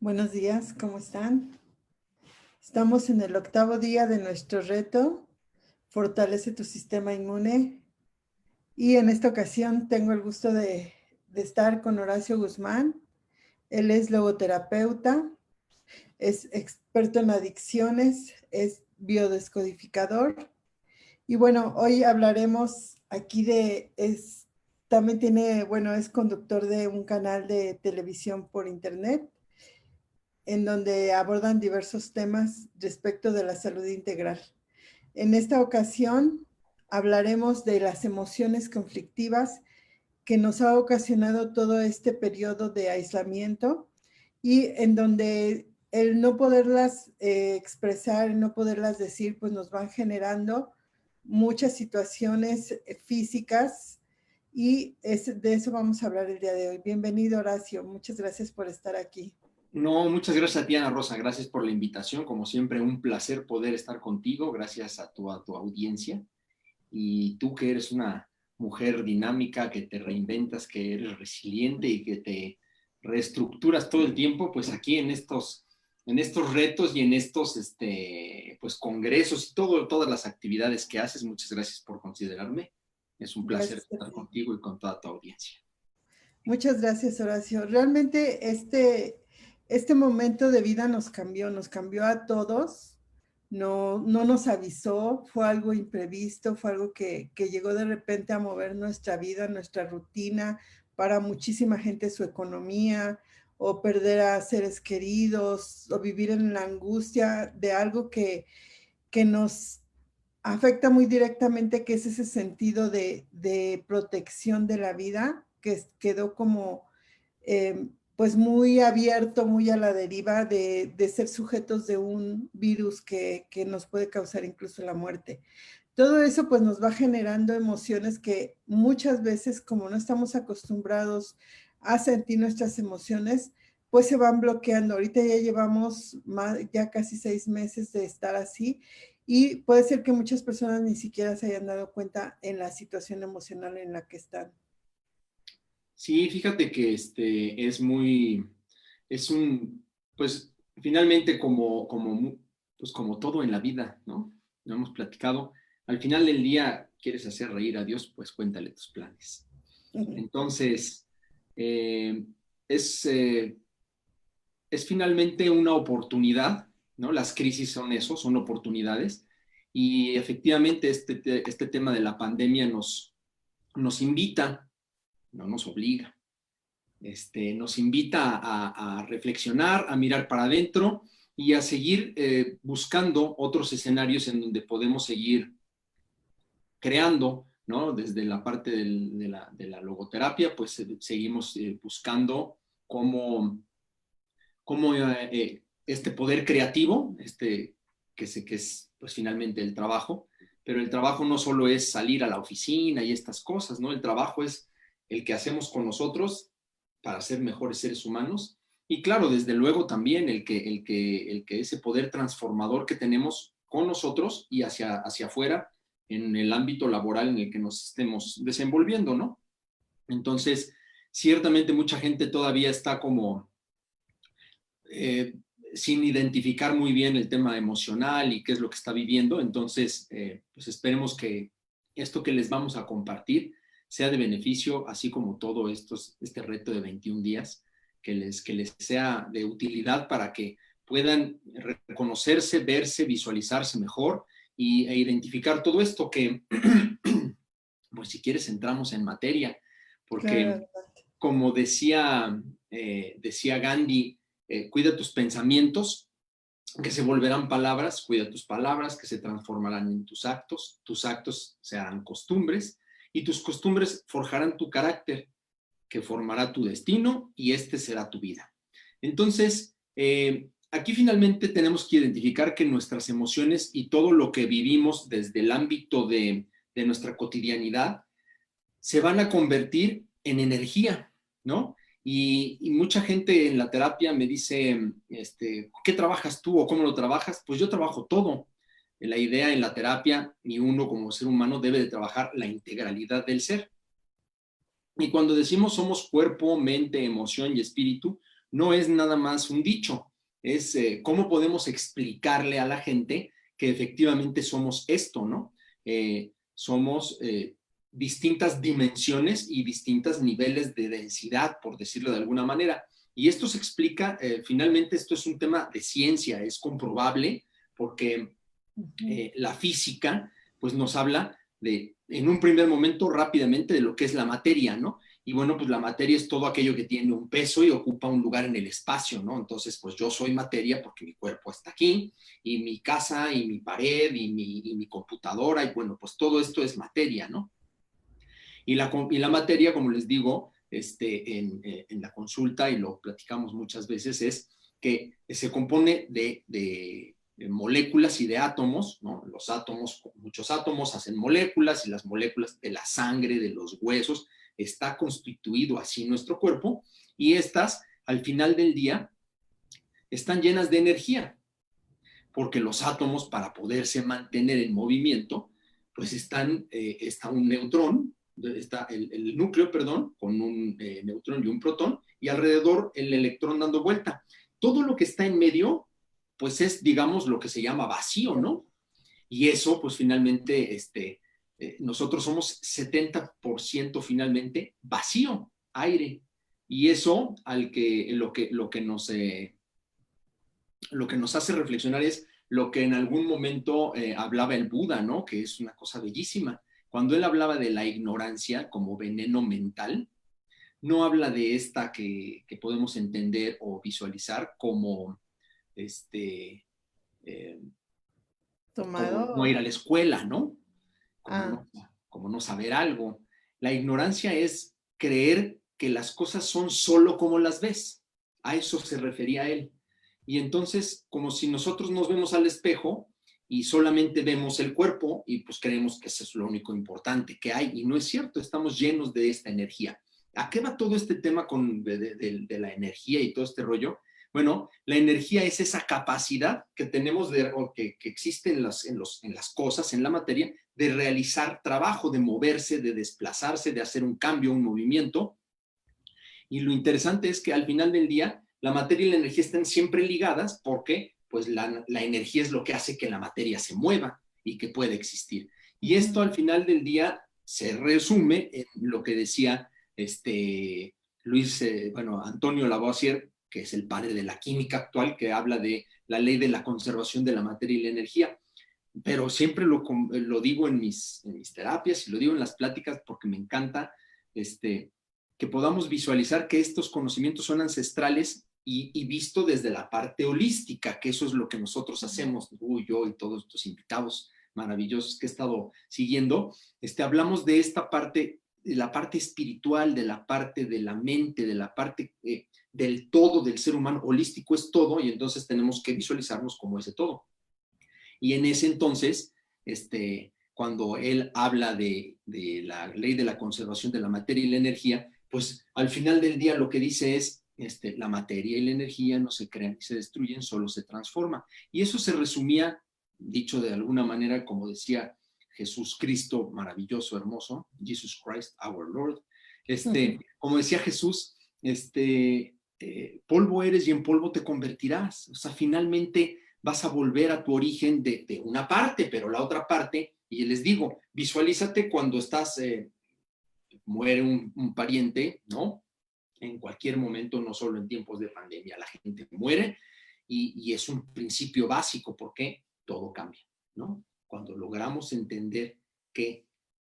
Buenos días, ¿cómo están? Estamos en el 8º día de nuestro reto, Fortalece tu sistema inmune. Y en esta ocasión tengo el gusto de estar con Horacio Guzmán. Él es logoterapeuta, es experto en adicciones, es biodescodificador. Y bueno, hoy hablaremos aquí también es conductor de un canal de televisión por internet en donde abordan diversos temas respecto de la salud integral. En esta ocasión hablaremos de las emociones conflictivas que nos ha ocasionado todo este periodo de aislamiento y en donde el no poderlas expresar, el no poderlas decir, pues nos van generando muchas situaciones físicas y de eso vamos a hablar el día de hoy. Bienvenido, Horacio. Muchas gracias por estar aquí. No, muchas gracias a ti, Ana Rosa. Gracias por la invitación. Como siempre, un placer poder estar contigo. Gracias a tu audiencia. Y tú que eres una mujer dinámica, que te reinventas, que eres resiliente y que te reestructuras todo el tiempo, pues aquí en estos retos y en estos pues congresos y todas las actividades que haces, muchas gracias por considerarme. Es un placer Gracias a estar ti. contigo y con toda tu audiencia. Muchas gracias, Horacio. Realmente este momento de vida nos cambió a todos. No nos avisó, fue algo imprevisto, fue algo que llegó de repente a mover nuestra vida, nuestra rutina, para muchísima gente su economía, o perder a seres queridos, o vivir en la angustia de algo que nos afecta muy directamente, que es ese sentido de protección de la vida, que quedó como pues muy abierto, muy a la deriva de ser sujetos de un virus que nos puede causar incluso la muerte. Todo eso pues nos va generando emociones que muchas veces, como no estamos acostumbrados a sentir nuestras emociones, pues se van bloqueando. Ahorita ya llevamos ya casi 6 meses de estar así y puede ser que muchas personas ni siquiera se hayan dado cuenta en la situación emocional en la que están. Sí, fíjate que es un, pues finalmente pues como todo en la vida, ¿no? Lo hemos platicado. Al final del día, ¿quieres hacer reír a Dios? Pues cuéntale tus planes. Entonces, eh, es, eh, es finalmente una oportunidad, ¿no? Las crisis son eso, son oportunidades. Y efectivamente este tema de la pandemia nos invita, no nos obliga, nos invita a reflexionar, a mirar para adentro y a seguir buscando otros escenarios en donde podemos seguir creando, ¿no? Desde la parte de la logoterapia, pues seguimos buscando cómo este poder creativo, que es pues finalmente el trabajo, pero el trabajo no solo es salir a la oficina y estas cosas, ¿no? El trabajo es el que hacemos con nosotros para ser mejores seres humanos y claro, desde luego también el que ese poder transformador que tenemos con nosotros y hacia afuera en el ámbito laboral en el que nos estemos desenvolviendo, ¿no? Entonces, ciertamente mucha gente todavía está como eh, sin identificar muy bien el tema emocional y qué es lo que está viviendo. Entonces, pues esperemos que esto que les vamos a compartir sea de beneficio, así como todo este reto de 21 días, que les sea de utilidad para que puedan reconocerse, verse, visualizarse mejor e identificar todo esto que, pues si quieres, entramos en materia, porque Claro. como decía Gandhi, cuida tus pensamientos, que se volverán palabras, cuida tus palabras, que se transformarán en tus actos se harán costumbres, y tus costumbres forjarán tu carácter, que formará tu destino, y este será tu vida. Entonces, aquí finalmente tenemos que identificar que nuestras emociones y todo lo que vivimos desde el ámbito de nuestra cotidianidad se van a convertir en energía, ¿no? Y mucha gente en la terapia me dice, ¿qué trabajas tú o cómo lo trabajas? Pues yo trabajo todo. La idea en la terapia, y uno como ser humano debe de trabajar la integralidad del ser. Y cuando decimos somos cuerpo, mente, emoción y espíritu, no es nada más un dicho, es cómo podemos explicarle a la gente que efectivamente somos esto, ¿no? Somos distintas dimensiones y distintos niveles de densidad, por decirlo de alguna manera. Y esto se explica, finalmente esto es un tema de ciencia, es comprobable, porque la física pues nos habla de, en un primer momento, rápidamente, de lo que es la materia, ¿no? Y bueno, pues la materia es todo aquello que tiene un peso y ocupa un lugar en el espacio, ¿no? Entonces, pues yo soy materia porque mi cuerpo está aquí, y mi casa, y mi pared, y mi computadora, y bueno, pues todo esto es materia, ¿no? Y la materia, como les digo, en la consulta, y lo platicamos muchas veces, es que se compone de moléculas y de átomos, ¿no? Los átomos, muchos átomos hacen moléculas, y las moléculas de la sangre, de los huesos, está constituido así nuestro cuerpo, y estas, al final del día, están llenas de energía, porque los átomos, para poderse mantener en movimiento, pues está un neutrón, está el núcleo, perdón, con un neutrón y un protón, y alrededor el electrón dando vuelta. Todo lo que está en medio, pues es, digamos, lo que se llama vacío, ¿no? Y eso, pues finalmente, nosotros somos 70% finalmente vacío, aire. Y eso, lo que nos hace reflexionar es lo que en algún momento hablaba el Buda, ¿no? Que es una cosa bellísima. Cuando él hablaba de la ignorancia como veneno mental, no habla de esta que podemos entender o visualizar como este, eh, como no ir a Tomado. la escuela, ¿no? Como Ah, no, como no saber algo. La ignorancia es creer que las cosas son solo como las ves. A eso se refería él. Y entonces, como si nosotros nos vemos al espejo y solamente vemos el cuerpo y pues creemos que eso es lo único importante que hay. Y no es cierto, estamos llenos de esta energía. ¿A qué va todo este tema de la energía y todo este rollo? Bueno, la energía es esa capacidad que tenemos o que existe en las cosas, en la materia, de realizar trabajo, de moverse, de desplazarse, de hacer un cambio, un movimiento. Y lo interesante es que al final del día, la materia y la energía están siempre ligadas porque pues la energía es lo que hace que la materia se mueva y que pueda existir. Y esto al final del día se resume en lo que decía Antonio Lavoisier, que es el padre de la química actual, que habla de la ley de la conservación de la materia y la energía. Pero siempre lo digo en mis terapias y lo digo en las pláticas porque me encanta que podamos visualizar que estos conocimientos son ancestrales y visto desde la parte holística, que eso es lo que nosotros hacemos, tú, yo y todos estos invitados maravillosos que he estado siguiendo, hablamos de esta parte, de la parte espiritual, de la parte de la mente, de la parte del todo del ser humano. Holístico es todo, y entonces tenemos que visualizarnos como ese todo. Y en ese entonces, cuando él habla de la ley de la conservación de la materia y la energía, pues al final del día lo que dice es, la materia y la energía no se crean ni se destruyen, solo se transforman. Y eso se resumía, dicho de alguna manera, como decía Jesús Cristo, maravilloso, hermoso, Jesus Christ, our Lord, como decía Jesús, polvo eres y en polvo te convertirás. O sea, finalmente vas a volver a tu origen de una parte, pero la otra parte, y les digo, visualízate cuando muere un pariente, ¿no? En cualquier momento, no solo en tiempos de pandemia, la gente muere y es un principio básico porque todo cambia, ¿no? Cuando logramos entender que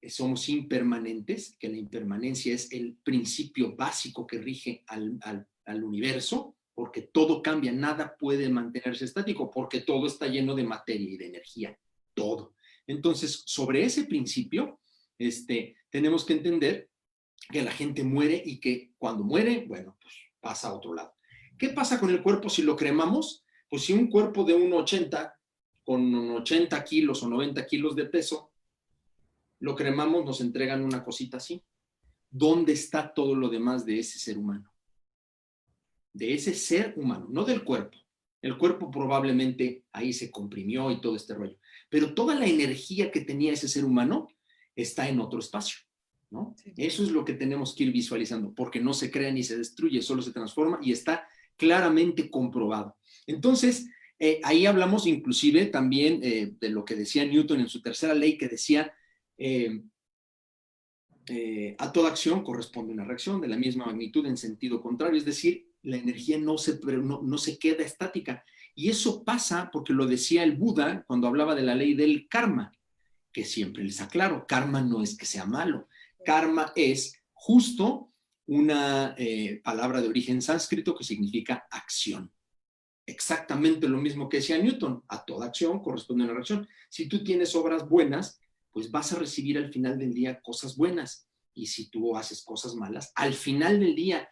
somos impermanentes, que la impermanencia es el principio básico que rige al universo, porque todo cambia, nada puede mantenerse estático, porque todo está lleno de materia y de energía, todo. Entonces, sobre ese principio, tenemos que entender que la gente muere y que cuando muere, bueno, pues pasa a otro lado. ¿Qué pasa con el cuerpo si lo cremamos? Pues si un cuerpo de 1,80 con 80 kilos o 90 kilos de peso, lo cremamos, nos entregan una cosita así. ¿Dónde está todo lo demás de ese ser humano? De ese ser humano, no del cuerpo. El cuerpo probablemente ahí se comprimió y todo este rollo. Pero toda la energía que tenía ese ser humano está en otro espacio, ¿no? Sí. Eso es lo que tenemos que ir visualizando, porque no se crea ni se destruye, solo se transforma y está claramente comprobado. Entonces, ahí hablamos inclusive también de lo que decía Newton en su tercera ley, que decía, a toda acción corresponde una reacción de la misma magnitud en sentido contrario, es decir, la energía no se queda estática. Y eso pasa porque lo decía el Buda cuando hablaba de la ley del karma, que siempre les aclaro, karma no es que sea malo, karma es justo una palabra de origen sánscrito que significa acción. Exactamente lo mismo que decía Newton, a toda acción corresponde una reacción. Si tú tienes obras buenas, pues vas a recibir al final del día cosas buenas. Y si tú haces cosas malas, al final del día,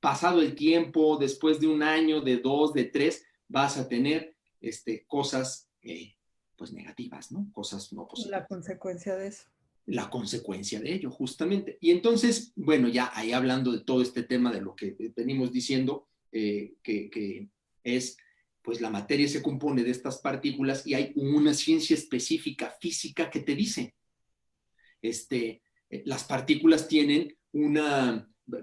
pasado el tiempo, después de un año, de 2, de 3, vas a tener cosas pues negativas, ¿no? Cosas no positivas. La consecuencia de eso. La consecuencia de ello, justamente. Y entonces, bueno, ya ahí hablando de todo este tema de lo que venimos diciendo, que es, pues la materia se compone de estas partículas y hay una ciencia específica física que te dice, las partículas tienen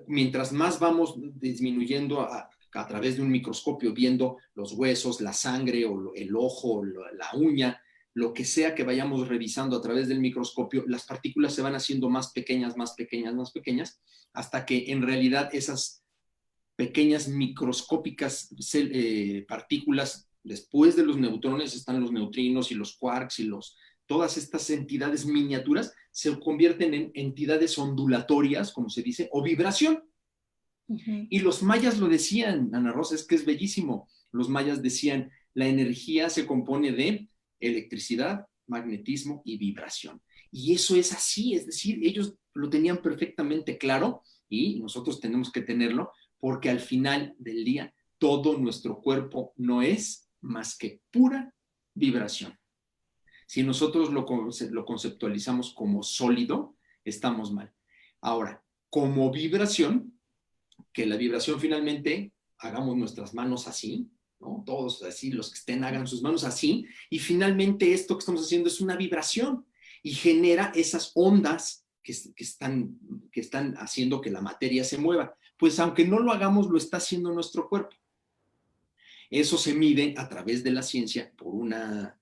mientras más vamos disminuyendo a través de un microscopio, viendo los huesos, la sangre o el ojo, la uña, lo que sea que vayamos revisando a través del microscopio, las partículas se van haciendo más pequeñas, más pequeñas, más pequeñas, hasta que en realidad esas pequeñas microscópicas partículas, después de los neutrones están los neutrinos y los quarks y todas estas entidades miniaturas se convierten en entidades ondulatorias, como se dice, o vibración. Y los mayas lo decían, Ana Rosa, es que es bellísimo. Los mayas decían, la energía se compone de electricidad, magnetismo y vibración. Y eso es así, es decir, ellos lo tenían perfectamente claro y nosotros tenemos que tenerlo porque al final del día todo nuestro cuerpo no es más que pura vibración. Si nosotros lo conceptualizamos como sólido, estamos mal. Ahora, como vibración, que la vibración finalmente, hagamos nuestras manos así, ¿no? Todos así, los que estén hagan sus manos así, y finalmente esto que estamos haciendo es una vibración y genera esas ondas que están haciendo que la materia se mueva. Pues aunque no lo hagamos, lo está haciendo nuestro cuerpo. Eso se mide a través de la ciencia por una,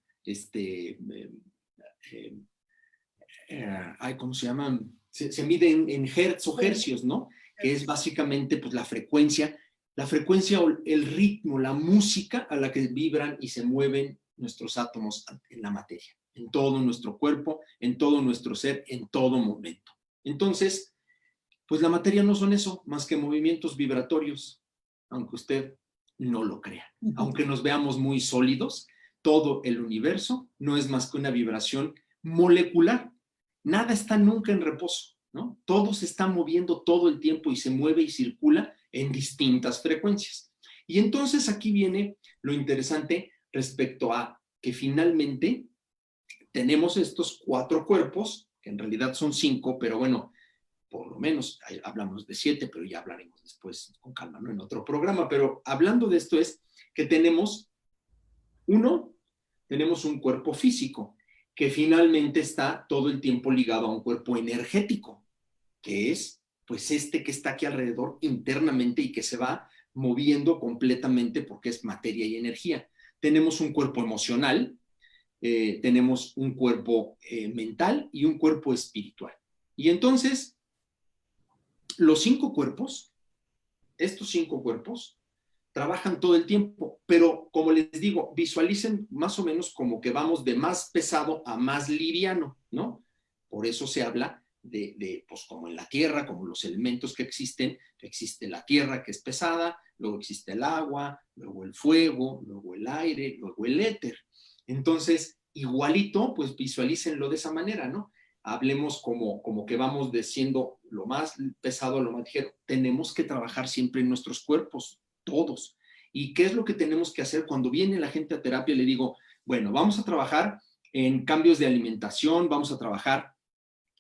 ¿cómo se llaman? Se mide en hertz o hercios, ¿no? Que es básicamente pues, la frecuencia o el ritmo, la música a la que vibran y se mueven nuestros átomos en la materia, en todo nuestro cuerpo, en todo nuestro ser, en todo momento. Entonces, pues la materia no son eso, más que movimientos vibratorios, aunque usted no lo crea. Aunque nos veamos muy sólidos, todo el universo no es más que una vibración molecular. Nada está nunca en reposo, ¿no? Todo se está moviendo todo el tiempo y se mueve y circula en distintas frecuencias. Y entonces aquí viene lo interesante respecto a que finalmente tenemos estos 4 cuerpos, que en realidad son 5, pero bueno, por lo menos hablamos de 7, pero ya hablaremos después con calma, ¿no? En otro programa. Pero hablando de esto es que tenemos un cuerpo físico que finalmente está todo el tiempo ligado a un cuerpo energético, que es pues que está aquí alrededor internamente y que se va moviendo completamente porque es materia y energía. Tenemos un cuerpo emocional, tenemos un cuerpo mental y un cuerpo espiritual. Y entonces, estos 5 cuerpos, trabajan todo el tiempo, pero como les digo, visualicen más o menos como que vamos de más pesado a más liviano, ¿no? Por eso se habla pues como en la Tierra, como los elementos que existe la Tierra que es pesada, luego existe el agua, luego el fuego, luego el aire, luego el éter. Entonces, igualito, pues visualícenlo de esa manera, ¿no? Hablemos como que vamos siendo lo más pesado a lo más ligero. Tenemos que trabajar siempre en nuestros cuerpos, todos. ¿Y qué es lo que tenemos que hacer cuando viene la gente a terapia? Le digo, bueno, vamos a trabajar en cambios de alimentación, vamos a trabajar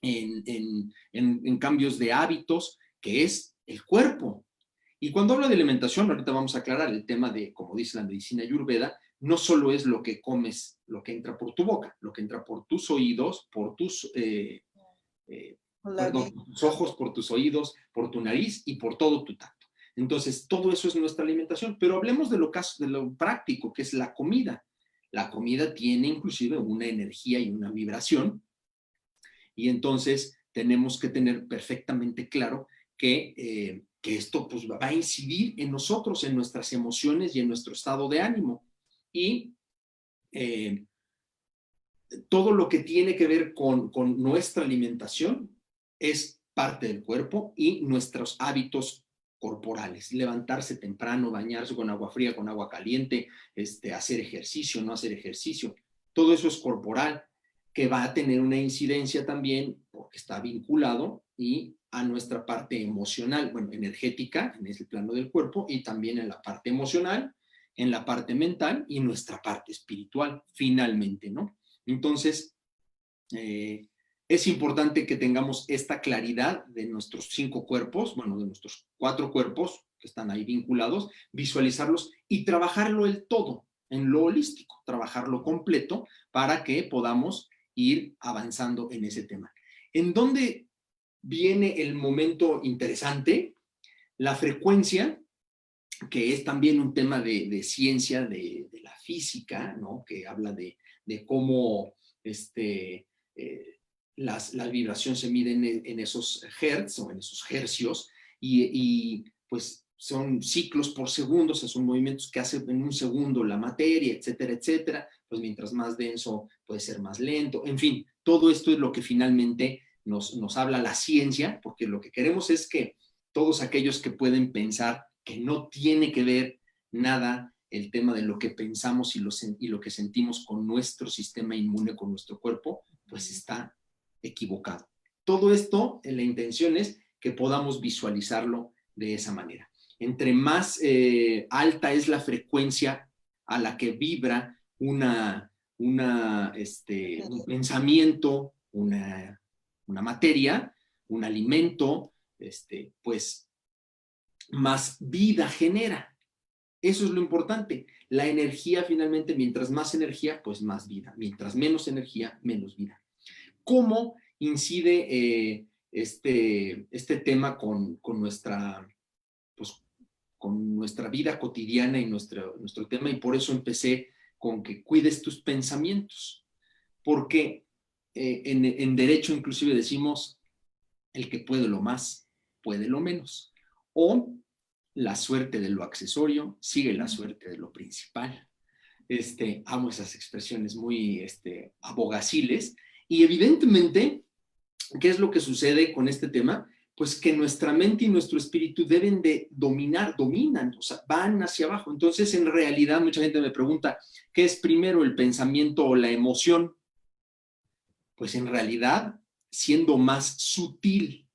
en cambios de hábitos, que es el cuerpo. Y cuando hablo de alimentación, ahorita vamos a aclarar el tema de, como dice la medicina Ayurveda, no solo es lo que comes, lo que entra por tu boca, lo que entra por tus oídos, por tus ojos, por tus oídos, por tu nariz y por todo tu tacto. Entonces, todo eso es nuestra alimentación. Pero hablemos de lo práctico, que es la comida. La comida tiene inclusive una energía y una vibración, y entonces tenemos que tener perfectamente claro que esto pues, va a incidir en nosotros, en nuestras emociones y en nuestro estado de ánimo. Y todo lo que tiene que ver con nuestra alimentación es parte del cuerpo y nuestros hábitos corporales. Levantarse temprano, bañarse con agua fría, con agua caliente, hacer ejercicio, no hacer ejercicio. Todo eso es corporal, que va a tener una incidencia también porque está vinculado y a nuestra parte emocional, bueno, energética, en ese plano del cuerpo, y también en la parte emocional, en la parte mental y nuestra parte espiritual, finalmente, ¿no? Entonces, es importante que tengamos esta claridad de nuestros 5 cuerpos, bueno, de nuestros 4 cuerpos que están ahí vinculados, visualizarlos y trabajarlo el todo, en lo holístico, trabajarlo completo para que podamos ir avanzando en ese tema. ¿En dónde viene el momento interesante? La frecuencia, que es también un tema de ciencia, de la física, ¿no? Que habla de cómo la vibración se mide en esos hertz o en esos hercios, y pues son ciclos por segundo, o sea, son movimientos que hace en un segundo la materia, etcétera, etcétera. Pues mientras más denso puede ser más lento. En fin, todo esto es lo que finalmente nos habla la ciencia, porque lo que queremos es que todos aquellos que pueden pensar que no tiene que ver nada el tema de lo que pensamos y lo que sentimos con nuestro sistema inmune, con nuestro cuerpo, pues está equivocado. Todo esto, la intención es que podamos visualizarlo de esa manera. Entre más alta es la frecuencia a la que vibra un pensamiento, una materia, un alimento, pues más vida genera. Eso es lo importante. La energía finalmente, mientras más energía, pues más vida. Mientras menos energía, menos vida. ¿Cómo incide este tema con nuestra, pues, con nuestra vida cotidiana y nuestro tema? Y por eso empecé con que cuides tus pensamientos. Porque en derecho inclusive decimos, el que puede lo más, puede lo menos. O la suerte de lo accesorio sigue la suerte de lo principal. Amo esas expresiones muy abogaciles. Y evidentemente, ¿qué es lo que sucede con este tema? Pues que nuestra mente y nuestro espíritu deben de dominan, o sea, van hacia abajo. Entonces, en realidad, mucha gente me pregunta, ¿qué es primero, el pensamiento o la emoción? Pues en realidad, siendo más sutil,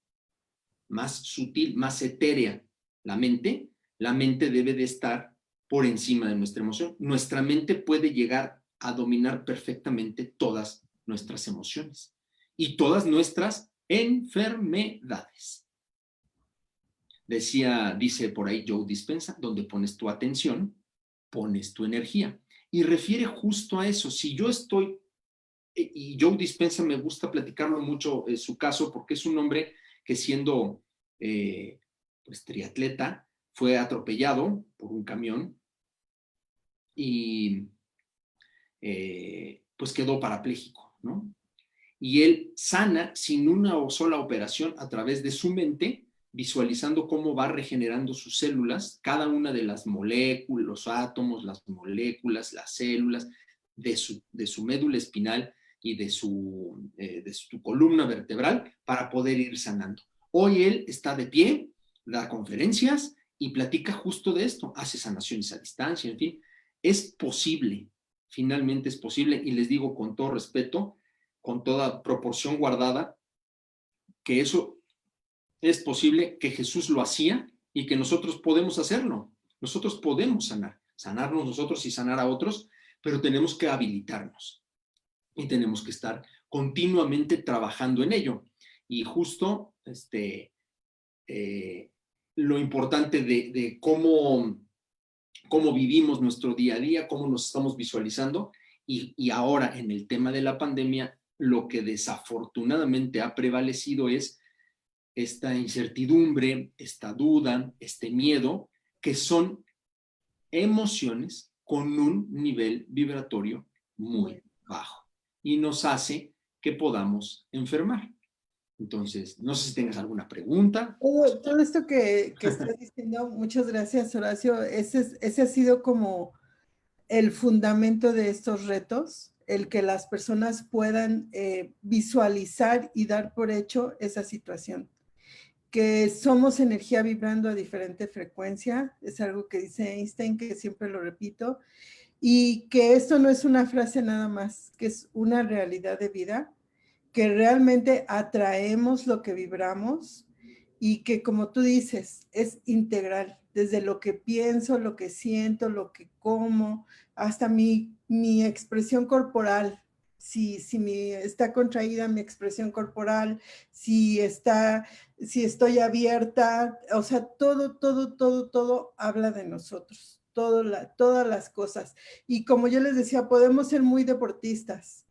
más etérea la mente debe de estar por encima de nuestra emoción. Nuestra mente puede llegar a dominar perfectamente todas nuestras emociones y todas nuestras enfermedades. Dice por ahí Joe Dispenza, donde pones tu atención, pones tu energía. Y refiere justo a eso. Si yo estoy, y Joe Dispenza me gusta platicarlo mucho en su caso, porque es un hombre que siendo pues triatleta, fue atropellado por un camión y pues quedó parapléjico, ¿no? Y él sana sin una sola operación a través de su mente, visualizando cómo va regenerando sus células, cada una de las moléculas, los átomos, las moléculas, las células de su médula espinal y de su columna vertebral para poder ir sanando. Hoy él está de pie, da conferencias y platica justo de esto, hace sanaciones a distancia, en fin, es posible, finalmente es posible, y les digo con todo respeto, con toda proporción guardada, que eso es posible, que Jesús lo hacía y que nosotros podemos hacerlo. Nosotros podemos sanarnos nosotros y sanar a otros, pero tenemos que habilitarnos y tenemos que estar continuamente trabajando en ello. Y justo lo importante de cómo vivimos nuestro día a día, cómo nos estamos visualizando, y ahora en el tema de la pandemia, lo que desafortunadamente ha prevalecido es esta incertidumbre, esta duda, este miedo, que son emociones con un nivel vibratorio muy bajo y nos hace que podamos enfermar. Entonces, no sé si tengas alguna pregunta. Todo esto que estás diciendo, muchas gracias, Horacio. Ese ha sido como el fundamento de estos retos, el que las personas puedan visualizar y dar por hecho esa situación. Que somos energía vibrando a diferente frecuencia, es algo que dice Einstein, que siempre lo repito, y que esto no es una frase nada más, que es una realidad de vida, que realmente atraemos lo que vibramos y que, como tú dices, es integral, desde lo que pienso, lo que siento, lo que como, hasta mi expresión corporal. Si está contraída mi expresión corporal, si estoy abierta, o sea, todo habla de nosotros, todas las cosas. Y como yo les decía, podemos ser muy deportistas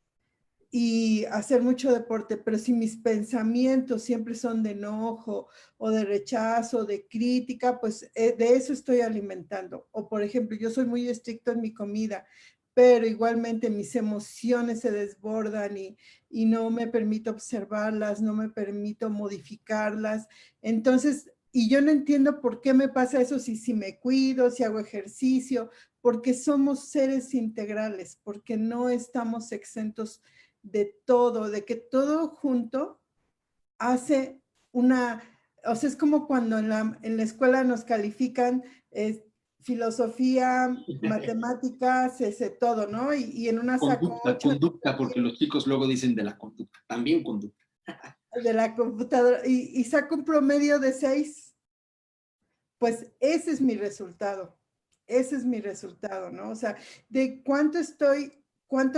y hacer mucho deporte, pero si mis pensamientos siempre son de enojo o de rechazo, de crítica, pues de eso estoy alimentando. O por ejemplo, yo soy muy estricto en mi comida, pero igualmente mis emociones se desbordan y no me permito observarlas, no me permito modificarlas. Entonces, y yo no entiendo por qué me pasa eso, si me cuido, si hago ejercicio, porque somos seres integrales, porque no estamos exentos de todo, de que todo junto hace una, o sea, es como cuando en la escuela nos califican filosofía, matemáticas, ese todo, ¿no? Y en una saco Conducta, 8 conducta, porque los chicos luego dicen de la conducta, también conducta. de la computadora y saco un promedio de 6, pues ese es mi resultado, ¿no? O sea, de cuánto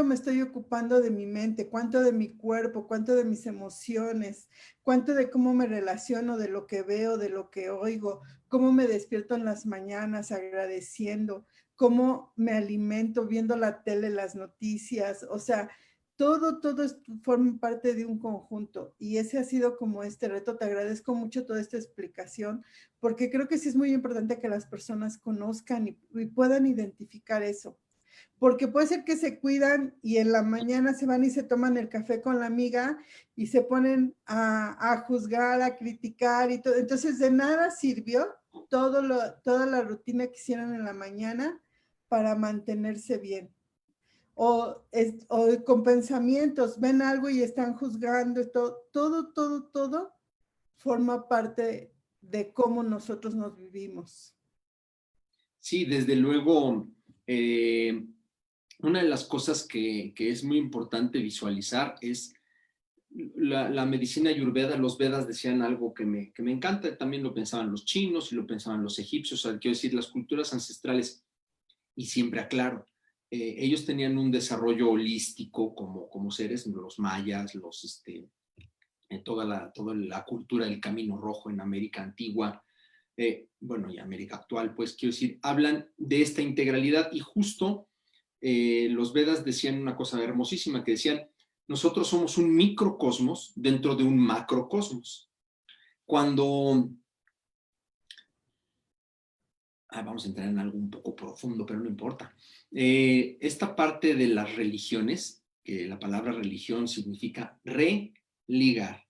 me estoy ocupando de mi mente, cuánto de mi cuerpo, cuánto de mis emociones, cuánto de cómo me relaciono, de lo que veo, de lo que oigo, cómo me despierto en las mañanas agradeciendo, cómo me alimento viendo la tele, las noticias, o sea, todo forma parte de un conjunto y ese ha sido como este reto. Te agradezco mucho toda esta explicación porque creo que sí es muy importante que las personas conozcan y puedan identificar eso. Porque puede ser que se cuidan y en la mañana se van y se toman el café con la amiga y se ponen a juzgar, a criticar y todo. Entonces de nada sirvió toda la rutina que hicieron en la mañana para mantenerse bien. O con pensamientos, ven algo y están juzgando, y todo forma parte de cómo nosotros nos vivimos. Sí, desde luego, una de las cosas que es muy importante visualizar es la medicina ayurveda. Los Vedas decían algo que me encanta, también lo pensaban los chinos y lo pensaban los egipcios, o sea, quiero decir, las culturas ancestrales, y siempre aclaro, ellos tenían un desarrollo holístico como seres, los mayas, toda la cultura del Camino Rojo en América Antigua, bueno, y América actual, pues quiero decir, hablan de esta integralidad y justo los Vedas decían una cosa hermosísima, que decían, nosotros somos un microcosmos dentro de un macrocosmos. Cuando, vamos a entrar en algo un poco profundo, pero no importa, esta parte de las religiones, que la palabra religión significa religar,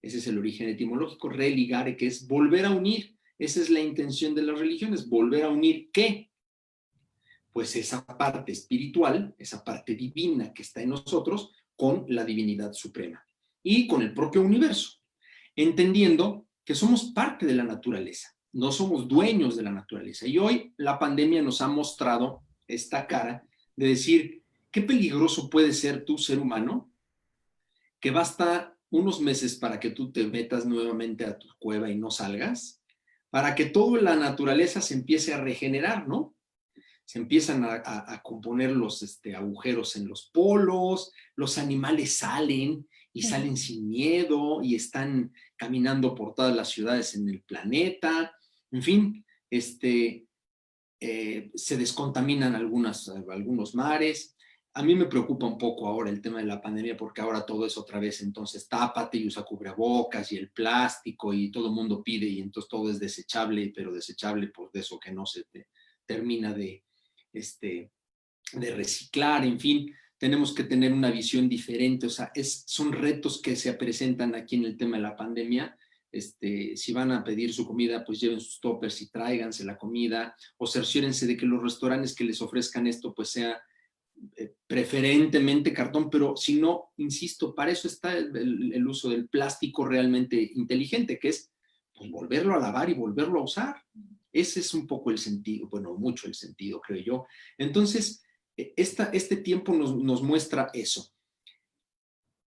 ese es el origen etimológico, religar, que es volver a unir. Esa es la intención de las religiones, volver a unir ¿qué? Pues esa parte espiritual, esa parte divina que está en nosotros con la divinidad suprema y con el propio universo, entendiendo que somos parte de la naturaleza, no somos dueños de la naturaleza. Y hoy la pandemia nos ha mostrado esta cara de decir, qué peligroso puede ser tu ser humano, que basta unos meses para que tú te metas nuevamente a tu cueva y no salgas, para que toda la naturaleza se empiece a regenerar, ¿no? Se empiezan a componer los agujeros en los polos, los animales salen y salen sin miedo y están caminando por todas las ciudades en el planeta, en fin, se descontaminan algunos mares, A mí me preocupa un poco ahora el tema de la pandemia porque ahora todo es otra vez, entonces tápate y usa cubrebocas y el plástico y todo el mundo pide y entonces todo es desechable, pero desechable pues de eso que no se termina este, de reciclar, en fin, tenemos que tener una visión diferente, o sea, son retos que se presentan aquí en el tema de la pandemia. Si van a pedir su comida, pues lleven sus toppers y tráiganse la comida, o cerciórense de que los restaurantes que les ofrezcan esto, pues sea preferentemente cartón, pero si no, insisto, para eso está el uso del plástico realmente inteligente, que es pues, volverlo a lavar y volverlo a usar. Ese es un poco el sentido, bueno, mucho el sentido, creo yo. Entonces, este tiempo nos muestra eso.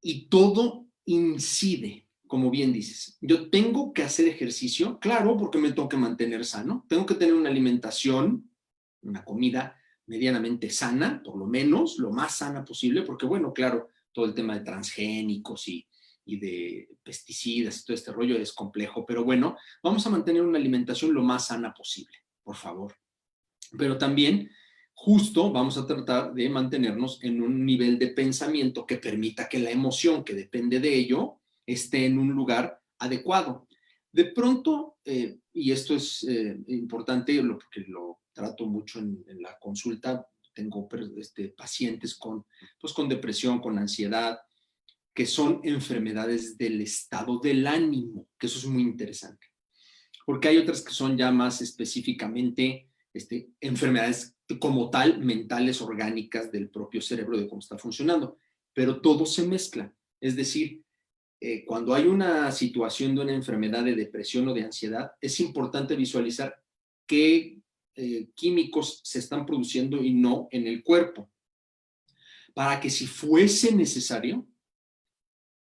Y todo incide, como bien dices. Yo tengo que hacer ejercicio, claro, porque me tengo que mantener sano. Tengo que tener una alimentación, una comida medianamente sana, por lo menos, lo más sana posible, porque bueno, claro, todo el tema de transgénicos y de pesticidas y todo este rollo es complejo, pero bueno, vamos a mantener una alimentación lo más sana posible, por favor. Pero también justo vamos a tratar de mantenernos en un nivel de pensamiento que permita que la emoción que depende de ello esté en un lugar adecuado. De pronto, y esto es importante porque lo trato mucho en la consulta, tengo pacientes pues, con depresión, con ansiedad, que son enfermedades del estado del ánimo, que eso es muy interesante. Porque hay otras que son ya más específicamente enfermedades como tal, mentales, orgánicas del propio cerebro, de cómo está funcionando. Pero todo se mezcla. Es decir, cuando hay una situación de una enfermedad de depresión o de ansiedad, es importante visualizar qué químicos se están produciendo y no en el cuerpo. Para que si fuese necesario,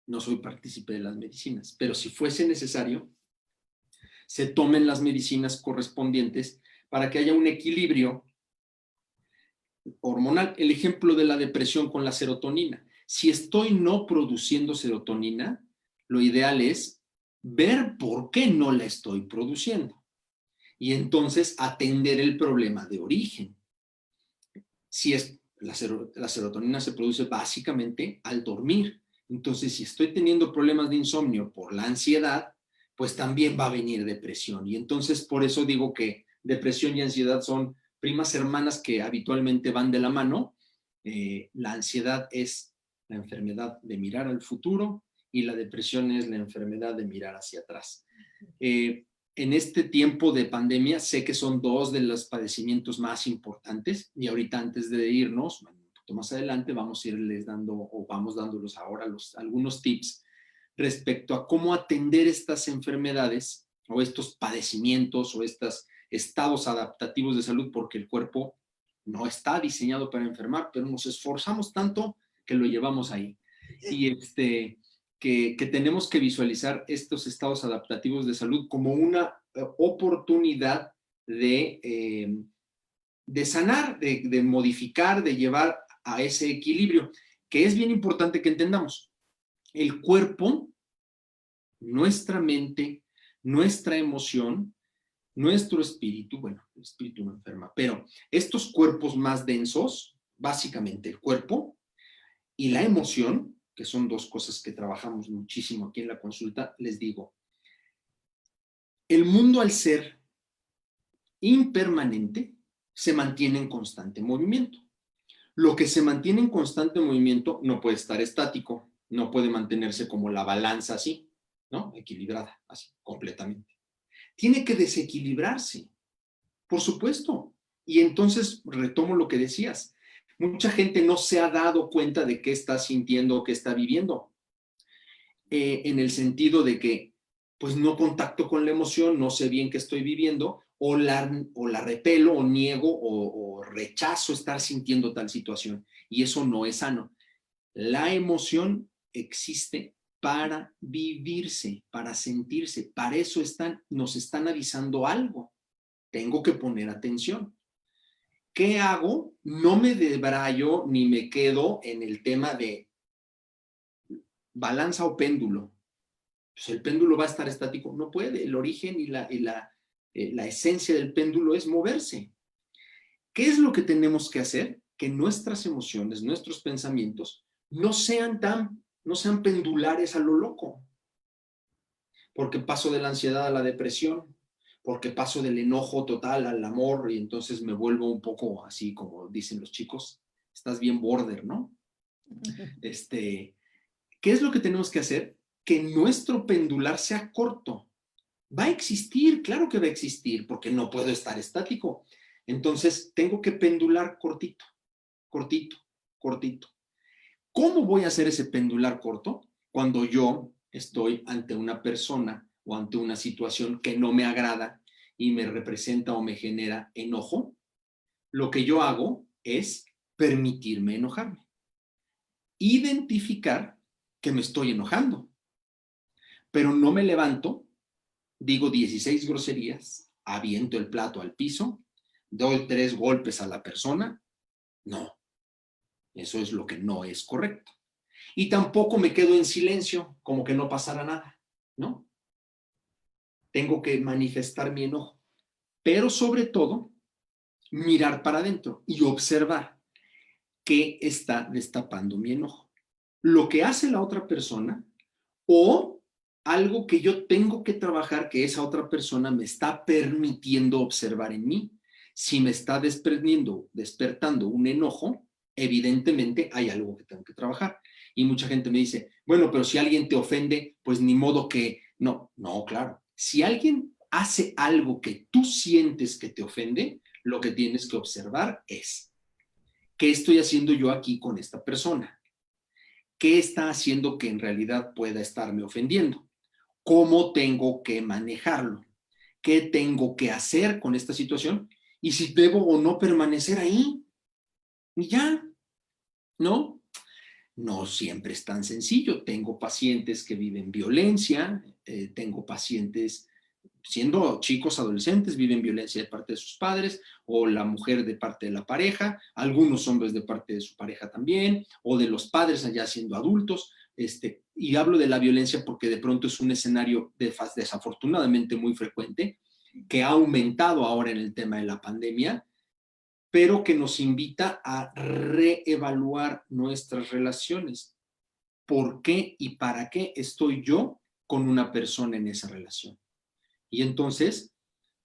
no soy partícipe de las medicinas, pero si fuese necesario, se tomen las medicinas correspondientes para que haya un equilibrio hormonal. El ejemplo de la depresión con la serotonina. Si estoy no produciendo serotonina, lo ideal es ver por qué no la estoy produciendo y entonces atender el problema de origen. Si es la serotonina se produce básicamente al dormir. Entonces, si estoy teniendo problemas de insomnio por la ansiedad, pues también va a venir depresión. Y entonces, por eso digo que depresión y ansiedad son primas hermanas que habitualmente van de la mano. La ansiedad es la enfermedad de mirar al futuro y la depresión es la enfermedad de mirar hacia atrás. En este tiempo de pandemia sé que son dos de los padecimientos más importantes y ahorita antes de irnos, un poquito más adelante, vamos a irles dando o vamos dándolos ahora algunos tips respecto a cómo atender estas enfermedades o estos padecimientos o estos estados adaptativos de salud, porque el cuerpo no está diseñado para enfermar, pero nos esforzamos tanto que lo llevamos ahí. Y que tenemos que visualizar estos estados adaptativos de salud como una oportunidad de sanar, de modificar, de llevar a ese equilibrio, que es bien importante que entendamos. El cuerpo, nuestra mente, nuestra emoción, nuestro espíritu, bueno, el espíritu no enferma, pero estos cuerpos más densos, básicamente el cuerpo y la emoción, que son dos cosas que trabajamos muchísimo aquí en la consulta, les digo, el mundo al ser impermanente se mantiene en constante movimiento. Lo que se mantiene en constante movimiento no puede estar estático, no puede mantenerse como la balanza así, ¿no? Equilibrada, así, completamente. Tiene que desequilibrarse, por supuesto. Y entonces retomo lo que decías. Mucha gente no se ha dado cuenta de qué está sintiendo o qué está viviendo. En el sentido de que, pues no contacto con la emoción, no sé bien qué estoy viviendo, o la repelo, o niego, o rechazo estar sintiendo tal situación. Y eso no es sano. La emoción existe para vivirse, para sentirse. Para eso nos están avisando algo. Tengo que poner atención. ¿Qué hago? No me debrayo ni me quedo en el tema de balanza o péndulo. Pues el péndulo va a estar estático. No puede. El origen y la esencia del péndulo es moverse. ¿Qué es lo que tenemos que hacer? que nuestras emociones, nuestros pensamientos, no sean pendulares a lo loco. Porque paso de la ansiedad a la depresión, porque paso del enojo total al amor y entonces me vuelvo un poco así como dicen los chicos, estás bien border, ¿no? ¿Qué es lo que tenemos que hacer? Que nuestro pendular sea corto. Va a existir, claro que va a existir, porque no puedo estar estático. Entonces tengo que pendular cortito, cortito, cortito. ¿Cómo voy a hacer ese pendular corto? Cuando yo estoy ante una persona o ante una situación que no me agrada y me representa o me genera enojo, lo que yo hago es permitirme enojarme. Identificar que me estoy enojando, pero no me levanto, digo 16 groserías, aviento el plato al piso, doy 3 golpes a la persona. No, eso es lo que no es correcto. Y tampoco me quedo en silencio, como que no pasara nada, ¿no? Tengo que manifestar mi enojo, pero sobre todo, mirar para adentro y observar qué está destapando mi enojo. Lo que hace la otra persona o algo que yo tengo que trabajar que esa otra persona me está permitiendo observar en mí. Si me está despertando un enojo, evidentemente hay algo que tengo que trabajar. Y mucha gente me dice, bueno, pero si alguien te ofende, pues ni modo que... No, no, claro. Si alguien hace algo que tú sientes que te ofende, lo que tienes que observar es, ¿qué estoy haciendo yo aquí con esta persona? ¿Qué está haciendo que en realidad pueda estarme ofendiendo? ¿Cómo tengo que manejarlo? ¿Qué tengo que hacer con esta situación? Y si debo o no permanecer ahí. Y ya, ¿no? No siempre es tan sencillo. Tengo pacientes que viven violencia, tengo pacientes siendo chicos, adolescentes, viven violencia de parte de sus padres, o la mujer de parte de la pareja, algunos hombres de parte de su pareja también, o de los padres allá siendo adultos. Y hablo de la violencia porque de pronto es un escenario desafortunadamente muy frecuente, que ha aumentado ahora en el tema de la pandemia, pero que nos invita a reevaluar nuestras relaciones. ¿Por qué y para qué estoy yo con una persona en esa relación? Y entonces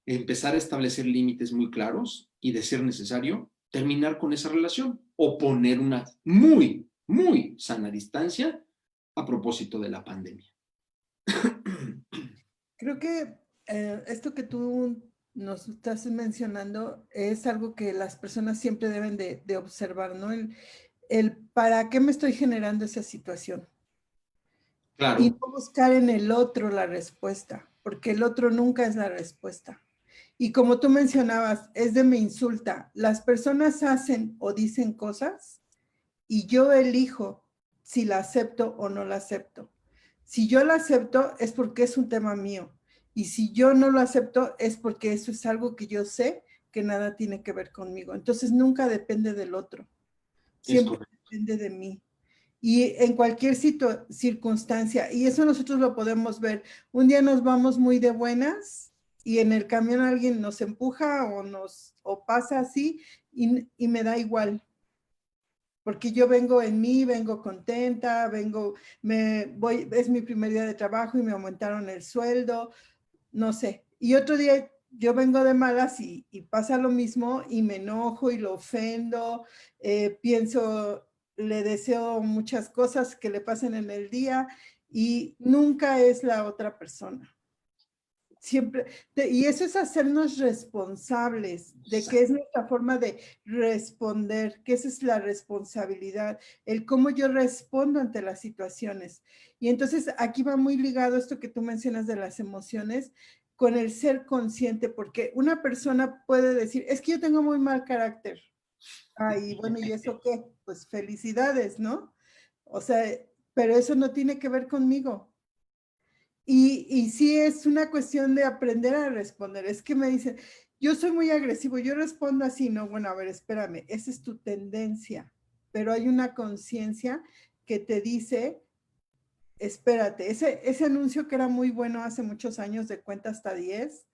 empezar a establecer límites muy claros y, de ser necesario, terminar con esa relación o poner una muy, muy sana distancia a propósito de la pandemia. Creo que esto que tú nos estás mencionando es algo que las personas siempre deben de observar, ¿no? El para qué me estoy generando esa situación. Y Claro. no buscar en el otro la respuesta, porque el otro nunca es la respuesta. Y como tú mencionabas, es de me insulta. Las personas hacen o dicen cosas y yo elijo si la acepto o no la acepto. Si yo la acepto es porque es un tema mío. Y si yo no lo acepto es porque eso es algo que yo sé que nada tiene que ver conmigo. Entonces nunca depende del otro. Es Siempre correcto. depende de mí. Y en cualquier circunstancia, y eso nosotros lo podemos ver. Un día nos vamos muy de buenas y en el camión alguien nos empuja o pasa así y me da igual. Porque yo vengo en mí, vengo contenta, es mi primer día de trabajo y me aumentaron el sueldo, no sé. Y otro día yo vengo de malas y pasa lo mismo y me enojo y lo ofendo, pienso, le deseo muchas cosas que le pasen en el día y nunca es la otra persona. Siempre, y eso es hacernos responsables de que es nuestra forma de responder, que esa es la responsabilidad, el cómo yo respondo ante las situaciones. Y entonces aquí va muy ligado esto que tú mencionas de las emociones con el ser consciente, porque una persona puede decir, es que yo tengo muy mal carácter. Ay, bueno, ¿y eso qué? Pues felicidades, ¿no? O sea, pero eso no tiene que ver conmigo. Y sí es una cuestión de aprender a responder. Es que me dicen, yo soy muy agresivo, yo respondo así, no, bueno, a ver, espérame, esa es tu tendencia, pero hay una conciencia que te dice, espérate, ese anuncio que era muy bueno hace muchos años de cuenta hasta 10,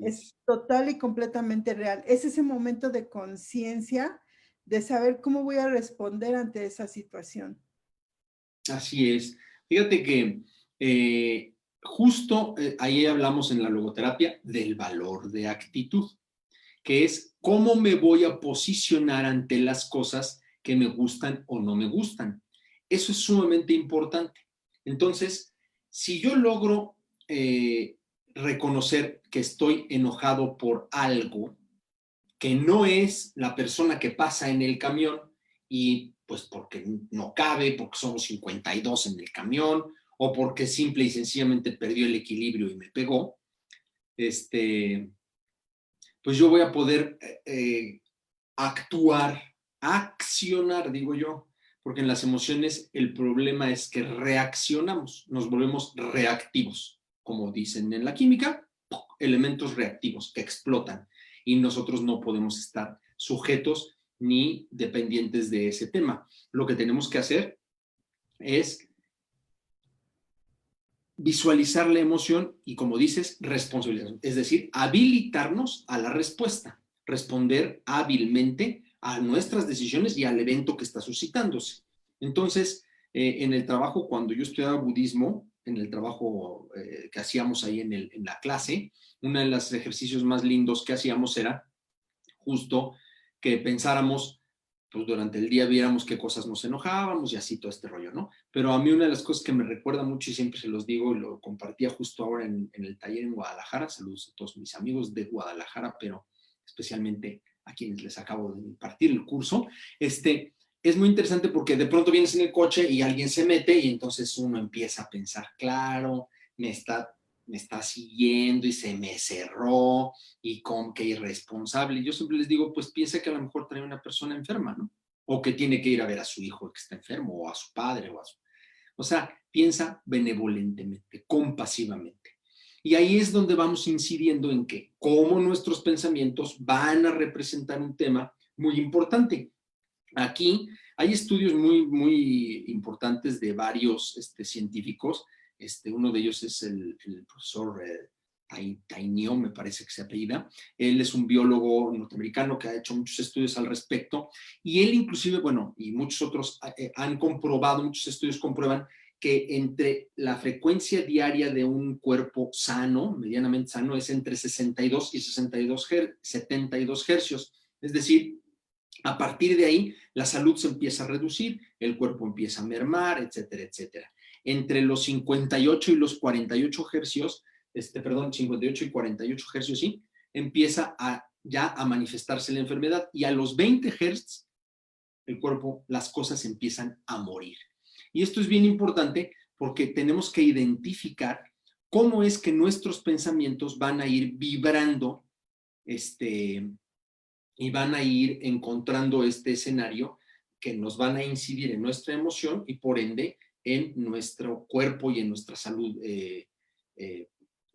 es total y completamente real. Es ese momento de conciencia de saber cómo voy a responder ante esa situación. Así es. Fíjate que justo ahí hablamos en la logoterapia del valor de actitud, que es cómo me voy a posicionar ante las cosas que me gustan o no me gustan. Eso es sumamente importante. Entonces, si yo logro reconocer que estoy enojado por algo, que no es la persona que pasa en el camión y pues porque no cabe, porque somos 52 en el camión o porque simple y sencillamente perdió el equilibrio y me pegó, pues yo voy a poder actuar, accionar, digo yo, porque en las emociones el problema es que reaccionamos, nos volvemos reactivos, como dicen en la química, elementos reactivos que explotan y nosotros no podemos estar sujetos ni dependientes de ese tema. Lo que tenemos que hacer es visualizar la emoción y, como dices, responsabilizar, es decir, habilitarnos a la respuesta, responder hábilmente a nuestras decisiones y al evento que está suscitándose. Entonces, en el trabajo, cuando yo estudiaba budismo, en el trabajo que hacíamos ahí en la clase, uno de los ejercicios más lindos que hacíamos era justo que pensáramos, pues durante el día viéramos qué cosas nos enojábamos y así todo este rollo, ¿no? Pero a mí una de las cosas que me recuerda mucho y siempre se los digo y lo compartía justo ahora en el taller en Guadalajara, saludos a todos mis amigos de Guadalajara, pero especialmente a quienes les acabo de impartir el curso, es muy interesante porque de pronto vienes en el coche y alguien se mete y entonces uno empieza a pensar, claro, me está siguiendo y se me cerró y con qué irresponsable. Yo siempre les digo, pues piensa que a lo mejor trae una persona enferma, ¿no? O que tiene que ir a ver a su hijo que está enfermo, o a su padre, o sea, piensa benevolentemente, compasivamente. Y ahí es donde vamos incidiendo en que cómo nuestros pensamientos van a representar un tema muy importante. Aquí hay estudios muy importantes de varios científicos. Uno de ellos es el profesor Tainio, me parece que se apellida. Él es un biólogo norteamericano que ha hecho muchos estudios al respecto y él inclusive, bueno, y muchos otros han comprobado, muchos estudios comprueban que entre la frecuencia diaria de un cuerpo sano, medianamente sano, es entre 62 y 72 hercios. Es decir, a partir de ahí, la salud se empieza a reducir, el cuerpo empieza a mermar, etcétera, etcétera. Entre los 58 y los 48 hercios, 58 y 48 hercios, sí, empieza ya a manifestarse la enfermedad y a los 20 hertz, el cuerpo, las cosas empiezan a morir. Y esto es bien importante porque tenemos que identificar cómo es que nuestros pensamientos van a ir vibrando, y van a ir encontrando este escenario que nos van a incidir en nuestra emoción y por ende en nuestro cuerpo y en nuestra salud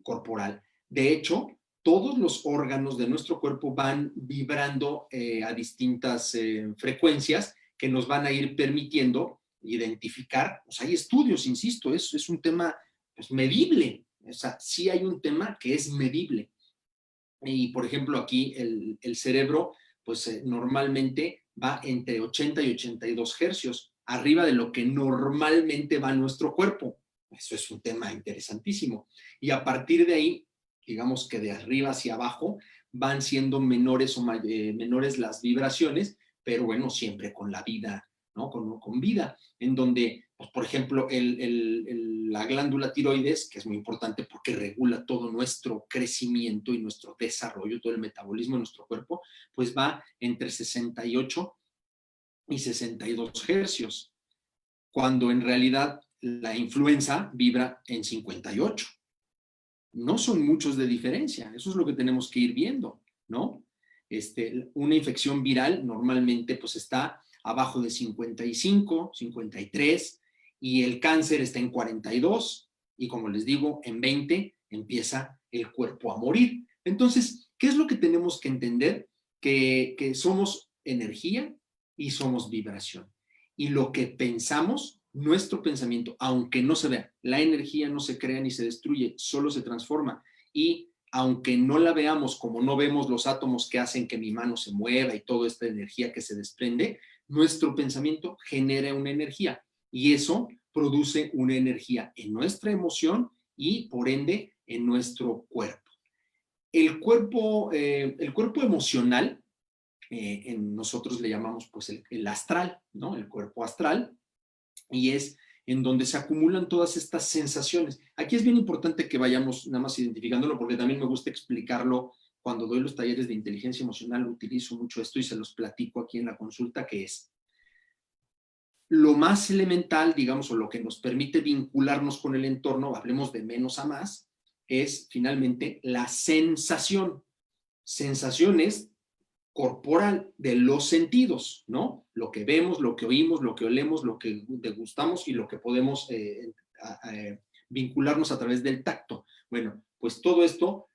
corporal. De hecho, todos los órganos de nuestro cuerpo van vibrando a distintas frecuencias que nos van a ir permitiendo identificar, pues hay estudios, insisto, es un tema pues, medible, o sea, sí hay un tema que es medible. Y, por ejemplo, aquí el cerebro, pues normalmente va entre 80 y 82 hercios, arriba de lo que normalmente va nuestro cuerpo. Eso es un tema interesantísimo. Y a partir de ahí, digamos que de arriba hacia abajo, van siendo menores menores las vibraciones, pero bueno, siempre con la vida, ¿no? Con vida, en donde, pues, por ejemplo, la glándula tiroides, que es muy importante porque regula todo nuestro crecimiento y nuestro desarrollo, todo el metabolismo de nuestro cuerpo, pues va entre 68 y 62 hercios, cuando en realidad la influenza vibra en 58. No son muchos de diferencia, eso es lo que tenemos que ir viendo, ¿no? Una infección viral normalmente pues está abajo de 55, 53 y el cáncer está en 42 y como les digo, en 20 empieza el cuerpo a morir. Entonces, ¿qué es lo que tenemos que entender? Que somos energía y somos vibración. Y lo que pensamos, nuestro pensamiento, aunque no se vea, la energía no se crea ni se destruye, solo se transforma. Y aunque no la veamos como no vemos los átomos que hacen que mi mano se mueva y toda esta energía que se desprende, nuestro pensamiento genera una energía y eso produce una energía en nuestra emoción y por ende en nuestro cuerpo. El cuerpo emocional, nosotros le llamamos pues el astral, ¿no? El cuerpo astral, y es en donde se acumulan todas estas sensaciones. Aquí es bien importante que vayamos nada más identificándolo, porque también me gusta explicarlo cuando doy los talleres de inteligencia emocional, utilizo mucho esto y se los platico aquí en la consulta, que es lo más elemental, digamos, o lo que nos permite vincularnos con el entorno, hablemos de menos a más, es finalmente la sensación. Sensaciones corporal de los sentidos, ¿no? Lo que vemos, lo que oímos, lo que olemos, lo que degustamos y lo que podemos vincularnos a través del tacto. Bueno, pues todo esto,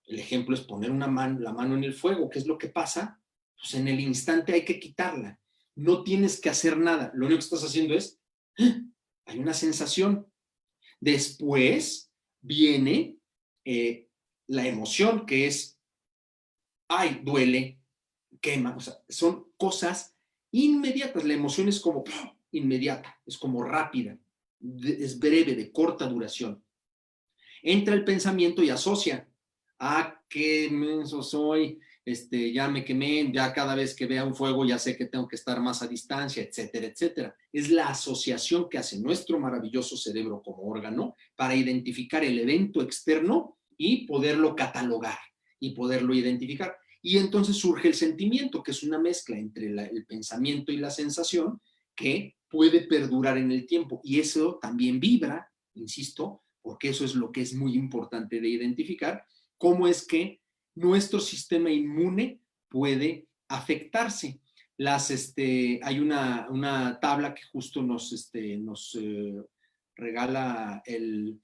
el ejemplo es poner la mano en el fuego. ¿Qué es lo que pasa? Pues en el instante hay que quitarla. No tienes que hacer nada. Lo único que estás haciendo es, ¡ah! Hay una sensación. Después viene la emoción, que es, ay, duele, quema, o sea, son cosas inmediatas. La emoción es como inmediata, es como rápida, es breve, de corta duración. Entra el pensamiento y asocia, qué menso soy, ya me quemé, ya cada vez que vea un fuego ya sé que tengo que estar más a distancia, etcétera, etcétera. Es la asociación que hace nuestro maravilloso cerebro como órgano para identificar el evento externo y poderlo catalogar y poderlo identificar. Y entonces surge el sentimiento, que es una mezcla entre el pensamiento y la sensación que puede perdurar en el tiempo. Y eso también vibra, insisto, porque eso es lo que es muy importante de identificar, cómo es que nuestro sistema inmune puede afectarse. Hay una tabla que justo nos regala el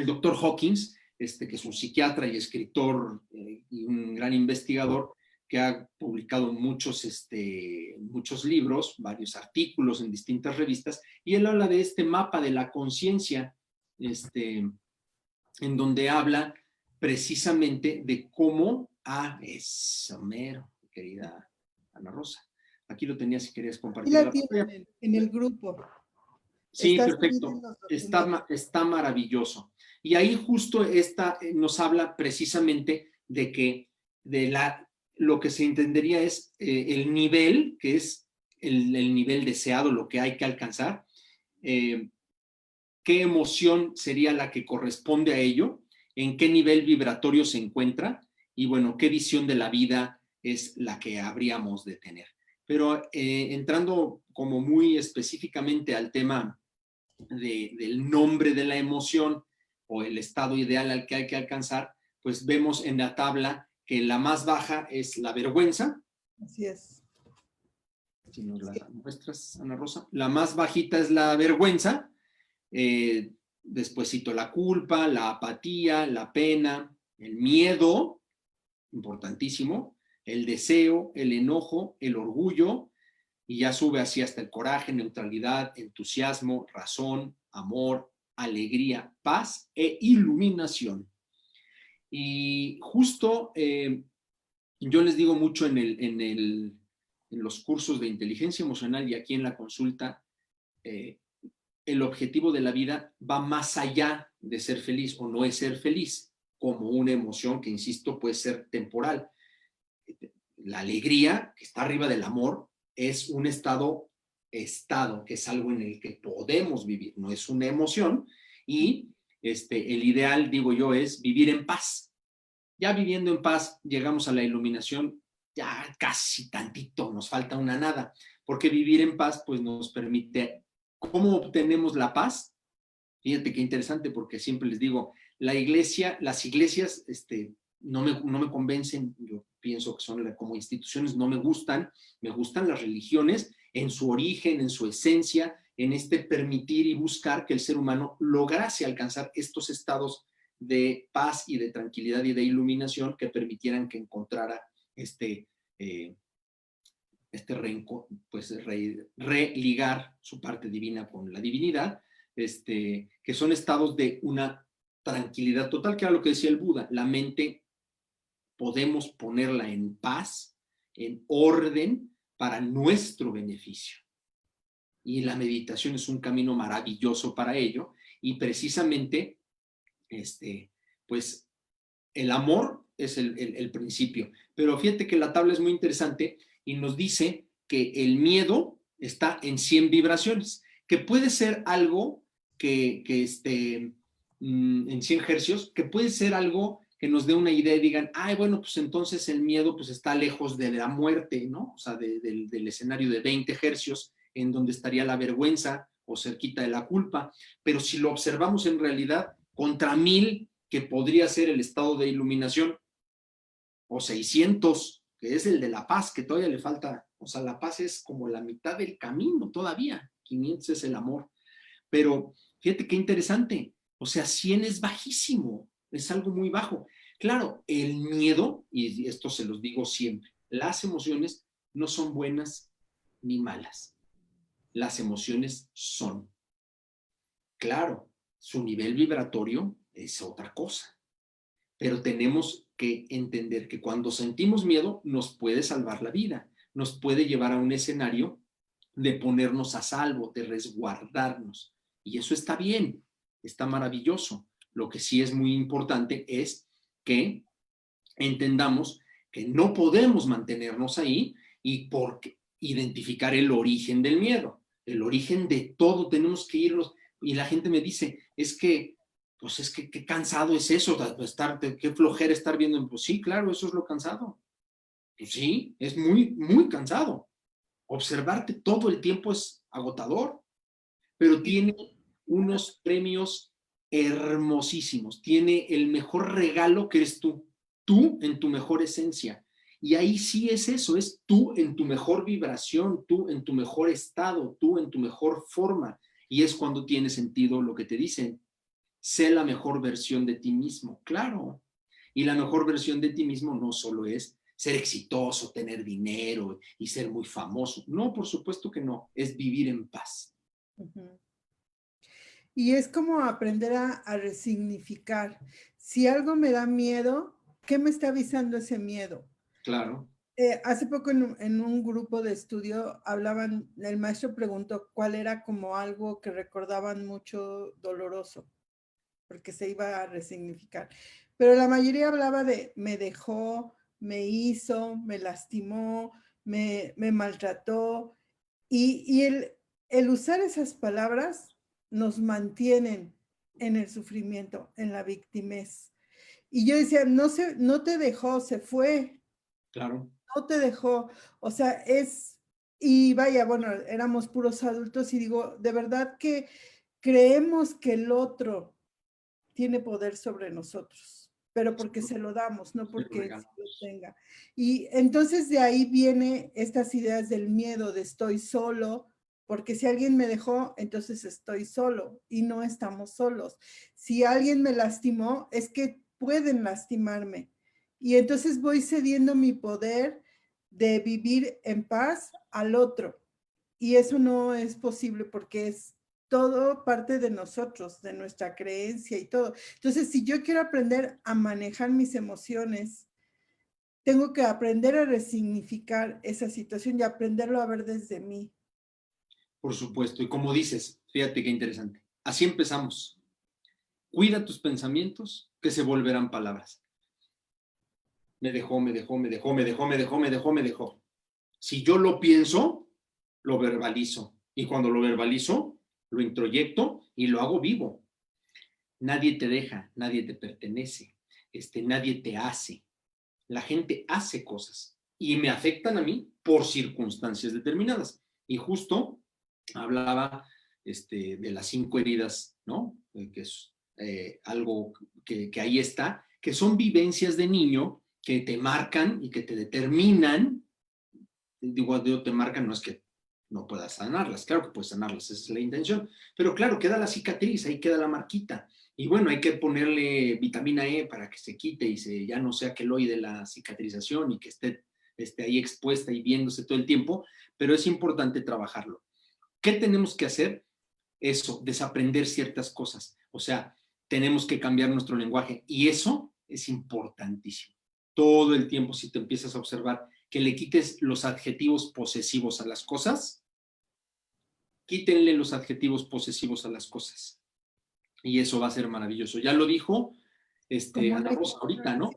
doctor Hawkins, que es un psiquiatra y escritor y un gran investigador que ha publicado muchos libros, varios artículos en distintas revistas, y él habla de este mapa de la conciencia, en donde habla precisamente de cómo, es mero, querida Ana Rosa. Aquí lo tenía si querías Y compartir la la pantalla. tienen en el grupo. Sí, Está subida perfecto. en los documentos. Está maravilloso. Y ahí justo nos habla precisamente de que lo que se entendería es el nivel, que es el nivel deseado, lo que hay que alcanzar, qué emoción sería la que corresponde a ello, en qué nivel vibratorio se encuentra y bueno, qué visión de la vida es la que habríamos de tener. Pero entrando como muy específicamente al tema del nombre de la emoción o el estado ideal al que hay que alcanzar, pues vemos en la tabla que la más baja es la vergüenza. Así es. Si nos la muestras, Ana Rosa. La más bajita es la vergüenza, despuésito la culpa, la apatía, la pena, el miedo, importantísimo, el deseo, el enojo, el orgullo, y ya sube así hasta el coraje, neutralidad, entusiasmo, razón, amor, alegría, paz e iluminación. Y justo yo les digo mucho en los cursos de inteligencia emocional y aquí en la consulta, el objetivo de la vida va más allá de ser feliz o no es ser feliz, como una emoción que, insisto, puede ser temporal. La alegría, que está arriba del amor, es un estado, que es algo en el que podemos vivir, no es una emoción, y el ideal, digo yo, es vivir en paz. Ya viviendo en paz, llegamos a la iluminación, ya casi tantito, nos falta una nada, porque vivir en paz pues nos permite. ¿Cómo obtenemos la paz? Fíjate qué interesante, porque siempre les digo, las iglesias no me convencen, yo pienso que son como instituciones, no me gustan las religiones en su origen, en su esencia, en permitir y buscar que el ser humano lograse alcanzar estos estados de paz y de tranquilidad y de iluminación que permitieran que encontrara eh, pues religar su parte divina con la divinidad, que son estados de una tranquilidad total, que era lo que decía el Buda. La mente podemos ponerla en paz, en orden, para nuestro beneficio. Y la meditación es un camino maravilloso para ello. Y precisamente, pues, el amor es el principio. Pero fíjate que la tabla es muy interesante y nos dice que el miedo está en 100 vibraciones, que puede ser algo en 100 hercios, que puede ser algo que nos dé una idea y digan, ay, bueno, pues entonces el miedo pues está lejos de la muerte, ¿no? O sea, del escenario de 20 hercios, en donde estaría la vergüenza o cerquita de la culpa. Pero si lo observamos en realidad, contra 1000, que podría ser el estado de iluminación, o 600, que es el de la paz, que todavía le falta, o sea, la paz es como la mitad del camino todavía, 500 es el amor. Pero fíjate qué interesante, o sea, 100 es bajísimo, es algo muy bajo. Claro, el miedo, y esto se los digo siempre, las emociones no son buenas ni malas, las emociones son. Claro, su nivel vibratorio es otra cosa, pero tenemos que entender que cuando sentimos miedo nos puede salvar la vida, nos puede llevar a un escenario de ponernos a salvo, de resguardarnos. Y eso está bien, está maravilloso. Lo que sí es muy importante es que entendamos que no podemos mantenernos ahí y porque identificar el origen del miedo, el origen de todo, tenemos que irnos. Y la gente me dice, pues es que qué cansado es eso, qué flojera estar viendo. Pues sí, claro, eso es lo cansado. Pues sí, es muy, muy cansado. Observarte todo el tiempo es agotador, pero tiene unos premios hermosísimos. Tiene el mejor regalo que eres tú en tu mejor esencia. Y ahí sí es eso, es tú en tu mejor vibración, tú en tu mejor estado, tú en tu mejor forma. Y es cuando tiene sentido lo que te dicen, sé la mejor versión de ti mismo, claro. Y la mejor versión de ti mismo no solo es ser exitoso, tener dinero y ser muy famoso. No, por supuesto que no, es vivir en paz. Uh-huh. Y es como aprender a resignificar. Si algo me da miedo, ¿qué me está avisando ese miedo? Claro. Hace poco en un grupo de estudio hablaban, el maestro preguntó cuál era como algo que recordaban mucho doloroso, porque se iba a resignificar. Pero la mayoría hablaba de me dejó, me hizo, me lastimó, me maltrató. Y el usar esas palabras nos mantienen en el sufrimiento, en la victimez. Y yo decía, no te dejó, se fue. Claro. No te dejó. O sea, y vaya, bueno, éramos puros adultos y digo, de verdad que creemos que el otro tiene poder sobre nosotros, pero porque se lo damos, no porque él lo tenga. Y entonces de ahí viene estas ideas del miedo, de estoy solo, porque si alguien me dejó, entonces estoy solo y no estamos solos. Si alguien me lastimó, es que pueden lastimarme. Y entonces voy cediendo mi poder de vivir en paz al otro. Y eso no es posible porque es todo parte de nosotros, de nuestra creencia y todo. Entonces, si yo quiero aprender a manejar mis emociones, tengo que aprender a resignificar esa situación y aprenderlo a ver desde mí. Por supuesto. Y como dices, fíjate qué interesante. Así empezamos. Cuida tus pensamientos que se volverán palabras. Me dejó, me dejó, me dejó, me dejó, me dejó, me dejó, me dejó. Si yo lo pienso, lo verbalizo. Y cuando lo verbalizo, lo introyecto y lo hago vivo. Nadie te deja, nadie te pertenece, nadie te hace. La gente hace cosas y me afectan a mí por circunstancias determinadas. Y justo hablaba de las 5 heridas, ¿no? Que es algo que ahí está, que son vivencias de niño que te marcan y que te determinan. Digo, te marcan, no es que no puedas sanarlas, claro que puedes sanarlas, esa es la intención, pero claro, queda la cicatriz, ahí queda la marquita, y bueno, hay que ponerle vitamina E para que se quite y ya no sea queloide la cicatrización y que esté ahí expuesta y viéndose todo el tiempo, pero es importante trabajarlo. ¿Qué tenemos que hacer? Eso, desaprender ciertas cosas, o sea, tenemos que cambiar nuestro lenguaje. Y eso es importantísimo. Todo el tiempo, si te empiezas a observar, que le quites los adjetivos posesivos a las cosas, quítenle los adjetivos posesivos a las cosas. Y eso va a ser maravilloso. Ya lo dijo Ana Rosa ahorita, ¿no?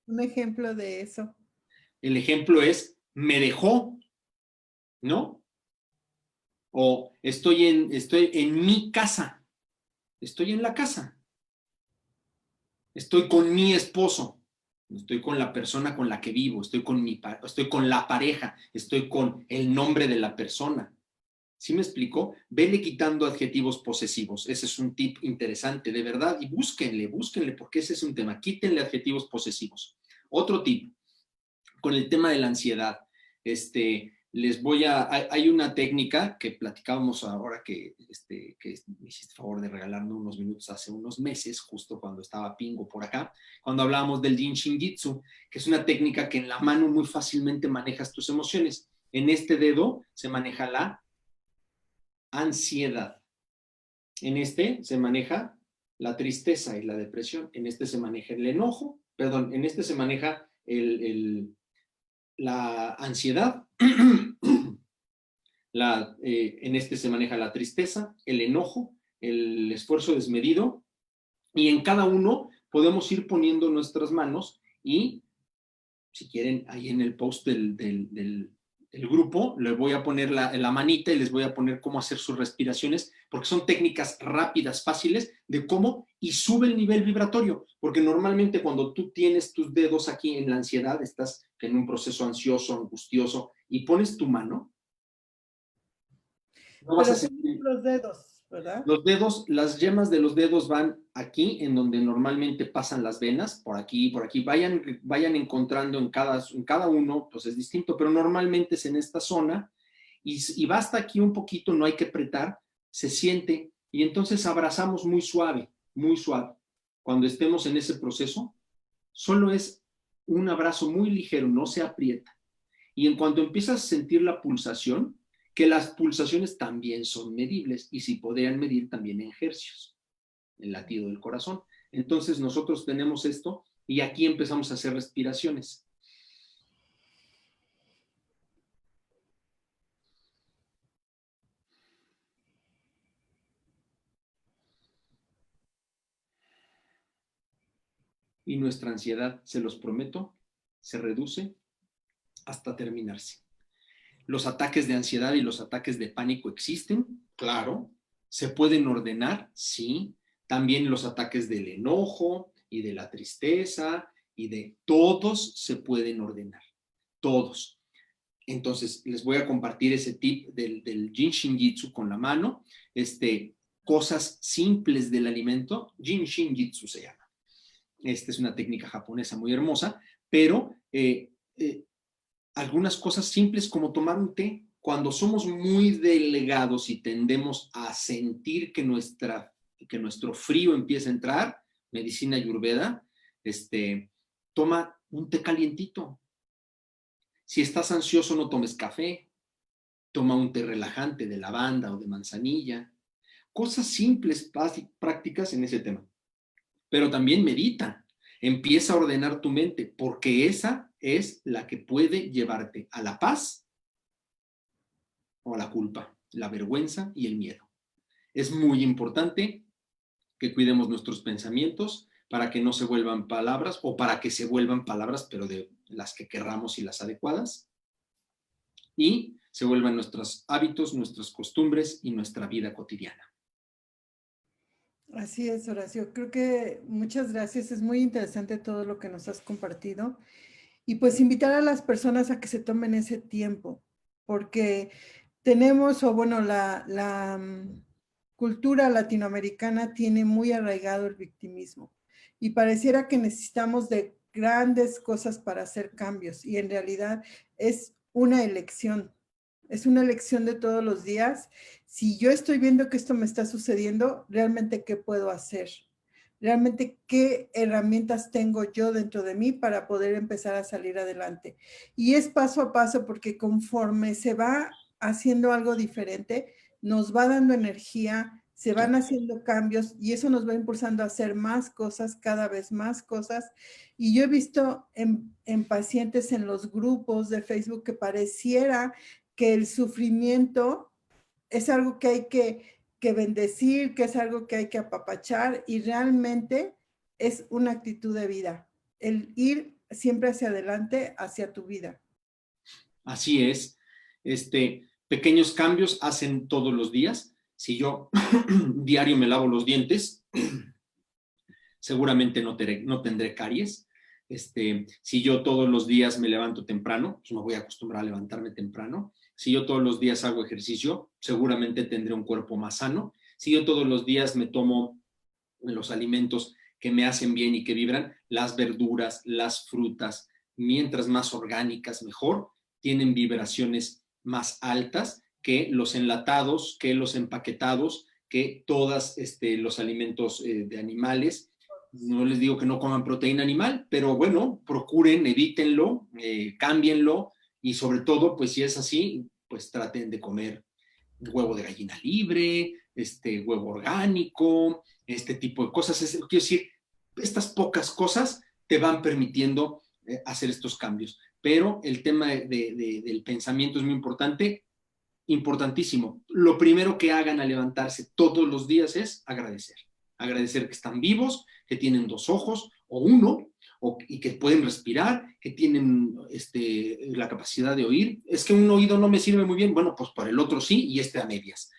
Un ejemplo de eso. El ejemplo es, me dejó, ¿no? O estoy en mi casa. Estoy en la casa. Estoy con mi esposo. Estoy con la persona con la que vivo. Estoy con la pareja. Estoy con el nombre de la persona. ¿Sí me explico? Vele quitando adjetivos posesivos. Ese es un tip interesante, de verdad. Y búsquenle, porque ese es un tema. Quítenle adjetivos posesivos. Otro tip, con el tema de la ansiedad. Hay una técnica que platicábamos ahora que me hiciste favor de regalarme unos minutos hace unos meses, justo cuando estaba Pingo por acá, cuando hablábamos del Jin Shin Jitsu, que es una técnica que en la mano muy fácilmente manejas tus emociones. En este dedo se maneja la ansiedad. En este se maneja la tristeza y la depresión. En este se maneja el enojo, perdón, en este se maneja la ansiedad, en este se maneja la tristeza, el enojo, el esfuerzo desmedido, y en cada uno podemos ir poniendo nuestras manos y, si quieren, ahí en el post del grupo, les voy a poner la manita y les voy a poner cómo hacer sus respiraciones, porque son técnicas rápidas, fáciles, de cómo, y sube el nivel vibratorio, porque normalmente cuando tú tienes tus dedos aquí en la ansiedad, estás en un proceso ansioso, angustioso, y pones tu mano, no vas a sentir los dedos, ¿verdad? los dedos, las yemas de los dedos van aquí, en donde normalmente pasan las venas, por aquí, vayan encontrando en cada uno, pues es distinto, pero normalmente es en esta zona, y basta aquí un poquito, no hay que apretar, se siente, y entonces abrazamos muy suave, muy suave. Cuando estemos en ese proceso, solo es un abrazo muy ligero, no se aprieta. Y en cuanto empiezas a sentir la pulsación, que las pulsaciones también son medibles y si podrían medir también en hercios, el latido del corazón. Entonces nosotros tenemos esto y aquí empezamos a hacer respiraciones. Y nuestra ansiedad, se los prometo, se reduce hasta terminarse. Los ataques de ansiedad y los ataques de pánico existen, claro. ¿Se pueden ordenar? Sí. También los ataques del enojo y de la tristeza y de todos se pueden ordenar. Todos. Entonces, les voy a compartir ese tip del Jin Shin Jitsu con la mano. Cosas simples del alimento. Jin Shin Jitsu se llama. Esta es una técnica japonesa muy hermosa, pero algunas cosas simples como tomar un té. Cuando somos muy delgados y tendemos a sentir que nuestro frío empieza a entrar, medicina ayurveda, toma un té calientito. Si estás ansioso, no tomes café, toma un té relajante de lavanda o de manzanilla. Cosas simples, prácticas en ese tema. Pero también medita, empieza a ordenar tu mente, porque esa es la que puede llevarte a la paz o a la culpa, la vergüenza y el miedo. Es muy importante que cuidemos nuestros pensamientos para que no se vuelvan palabras o para que se vuelvan palabras, pero de las que querramos y las adecuadas, y se vuelvan nuestros hábitos, nuestras costumbres y nuestra vida cotidiana. Así es, Horacio. Creo que muchas gracias. Es muy interesante todo lo que nos has compartido. Y pues invitar a las personas a que se tomen ese tiempo, porque tenemos, o bueno, la cultura latinoamericana tiene muy arraigado el victimismo y pareciera que necesitamos de grandes cosas para hacer cambios y en realidad es una elección. Es una elección de todos los días. Si yo estoy viendo que esto me está sucediendo, ¿realmente qué puedo hacer? ¿Realmente qué herramientas tengo yo dentro de mí para poder empezar a salir adelante? Y es paso a paso porque conforme se va haciendo algo diferente, nos va dando energía, se van haciendo cambios y eso nos va impulsando a hacer más cosas, cada vez más cosas. Y yo he visto en pacientes en los grupos de Facebook que pareciera que el sufrimiento es algo que hay que bendecir, que es algo que hay que apapachar y realmente es una actitud de vida, el ir siempre hacia adelante, hacia tu vida. Así es. Pequeños cambios hacen todos los días. Si yo diario me lavo los dientes, seguramente no tendré caries. Si yo todos los días me levanto temprano, pues me voy a acostumbrar a levantarme temprano. Si yo todos los días hago ejercicio, seguramente tendré un cuerpo más sano. Si yo todos los días me tomo los alimentos que me hacen bien y que vibran, las verduras, las frutas, mientras más orgánicas, mejor, tienen vibraciones más altas que los enlatados, que los empaquetados, que todos los alimentos de animales. No les digo que no coman proteína animal, pero bueno, procuren, evítenlo, cámbienlo y sobre todo, pues si es así, pues traten de comer huevo de gallina libre, huevo orgánico, este tipo de cosas. Quiero decir, estas pocas cosas te van permitiendo hacer estos cambios. Pero el tema del pensamiento es muy importante, importantísimo. Lo primero que hagan al levantarse todos los días es agradecer. Agradecer que están vivos, que tienen 2 ojos o 1, y que pueden respirar, que tienen la capacidad de oír. Es que un oído no me sirve muy bien, bueno, pues para el otro sí, y a medias.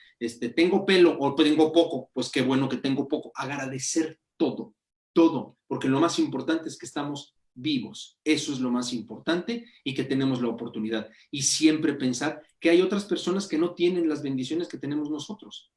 Tengo pelo o tengo poco, pues qué bueno que tengo poco. Agradecer todo, todo, porque lo más importante es que estamos vivos. Eso es lo más importante y que tenemos la oportunidad. Y siempre pensar que hay otras personas que no tienen las bendiciones que tenemos nosotros.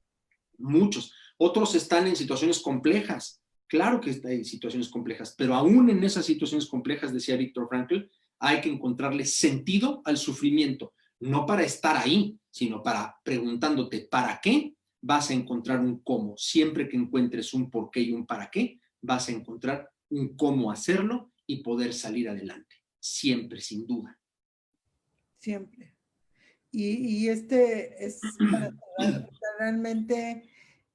Muchos. Otros están en situaciones complejas. Claro que hay situaciones complejas, pero aún en esas situaciones complejas, decía Viktor Frankl, hay que encontrarle sentido al sufrimiento, no para estar ahí, sino para preguntándote ¿para qué? Vas a encontrar un cómo. Siempre que encuentres un por qué y un para qué, vas a encontrar un cómo hacerlo y poder salir adelante. Siempre, sin duda. Siempre. Y es para cerrar, realmente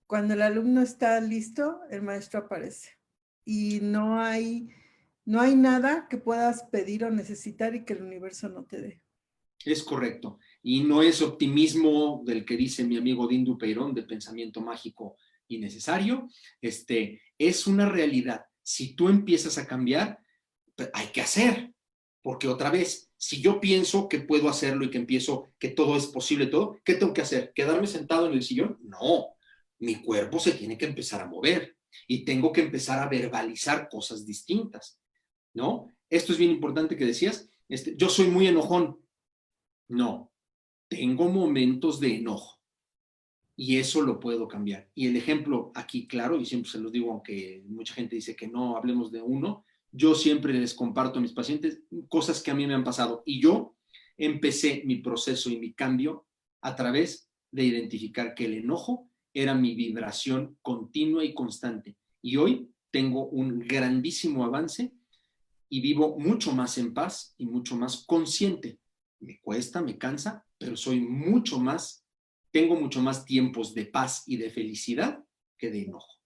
cuando el alumno está listo, el maestro aparece. Y no hay nada que puedas pedir o necesitar y que el universo no te dé. Es correcto. Y no es optimismo del que dice mi amigo Dindu Peirón de pensamiento mágico y necesario. Es una realidad. Si tú empiezas a cambiar, hay que hacer. Porque otra vez, si yo pienso que puedo hacerlo y que empiezo, que todo es posible, todo, ¿qué tengo que hacer? ¿Quedarme sentado en el sillón? No. Mi cuerpo se tiene que empezar a mover y tengo que empezar a verbalizar cosas distintas, ¿no? Esto es bien importante que decías. Yo soy muy enojón. No, tengo momentos de enojo y eso lo puedo cambiar. Y el ejemplo aquí, claro, y siempre se los digo, aunque mucha gente dice que no hablemos de uno, yo siempre les comparto a mis pacientes cosas que a mí me han pasado y yo empecé mi proceso y mi cambio a través de identificar que el enojo era mi vibración continua y constante. Y hoy tengo un grandísimo avance y vivo mucho más en paz y mucho más consciente. Me cuesta, me cansa, pero tengo mucho más tiempos de paz y de felicidad que de enojo.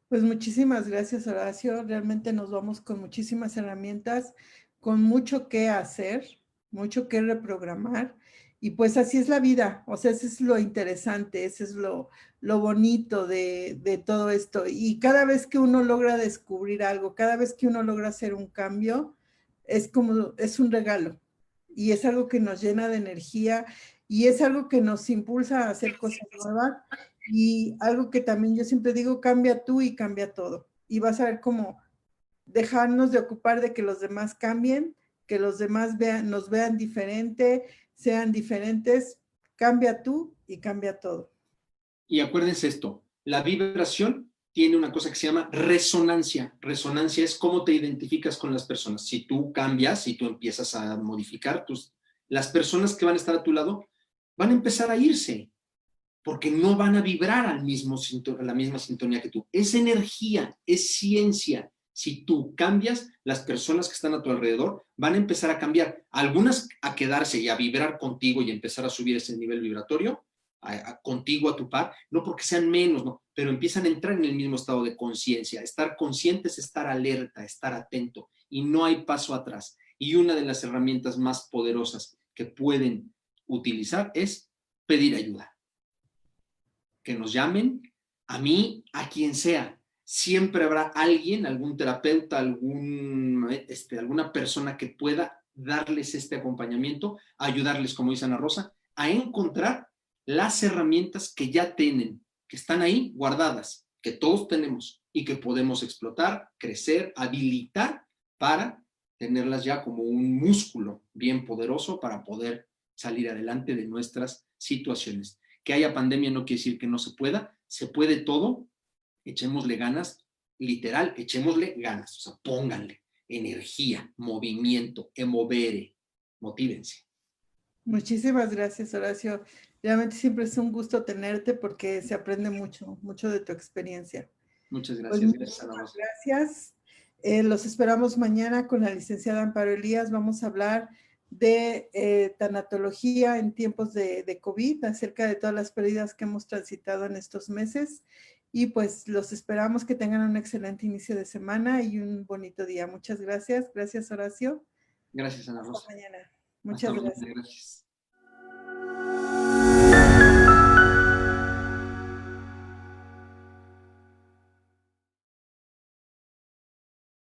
Pues muchísimas gracias, Horacio. Realmente nos vamos con muchísimas herramientas, con mucho que hacer, mucho que reprogramar. Y pues así es la vida, o sea, eso es lo interesante, eso es lo bonito de todo esto. Y cada vez que uno logra descubrir algo, cada vez que uno logra hacer un cambio, es un regalo. Y es algo que nos llena de energía y es algo que nos impulsa a hacer cosas nuevas. Y algo que también yo siempre digo, cambia tú y cambia todo. Y vas a ver cómo dejarnos de ocupar de que los demás cambien, que los demás nos vean diferente, sean diferentes. Cambia tú y cambia todo. Y acuérdense esto, la vibración tiene una cosa que se llama resonancia. Resonancia es cómo te identificas con las personas. Si tú cambias, si tú empiezas a modificar, las personas que van a estar a tu lado van a empezar a irse, porque no van a vibrar a la misma sintonía que tú. Es energía, es ciencia. Si tú cambias, las personas que están a tu alrededor van a empezar a cambiar. Algunas a quedarse y a vibrar contigo y empezar a subir ese nivel vibratorio, contigo, a tu par, no porque sean menos, no, pero empiezan a entrar en el mismo estado de conciencia. Estar consciente es estar alerta, estar atento, y no hay paso atrás. Y una de las herramientas más poderosas que pueden utilizar es pedir ayuda. Que nos llamen, a mí, a quien sea. Siempre habrá alguien, algún terapeuta, alguna persona que pueda darles este acompañamiento, ayudarles, como dice Ana Rosa, a encontrar las herramientas que ya tienen, que están ahí guardadas, que todos tenemos y que podemos explotar, crecer, habilitar para tenerlas ya como un músculo bien poderoso para poder salir adelante de nuestras situaciones. Que haya pandemia no quiere decir que no se puede todo, echémosle ganas, literal, echémosle ganas, o sea, pónganle energía, movimiento, emovere, motívense. Muchísimas gracias, Horacio. Realmente siempre es un gusto tenerte porque se aprende mucho, mucho de tu experiencia. Muchas Pues gracias, gracias Ana muchísimas Rosa. gracias. Los esperamos mañana con la licenciada Amparo Elías. Vamos a hablar de tanatología en tiempos de COVID, acerca de todas las pérdidas que hemos transitado en estos meses. Y pues los esperamos que tengan un excelente inicio de semana y un bonito día. Muchas gracias. Gracias, Horacio. Gracias, Ana Hasta Rosa. mañana. Hasta Muchas mañana, gracias. gracias.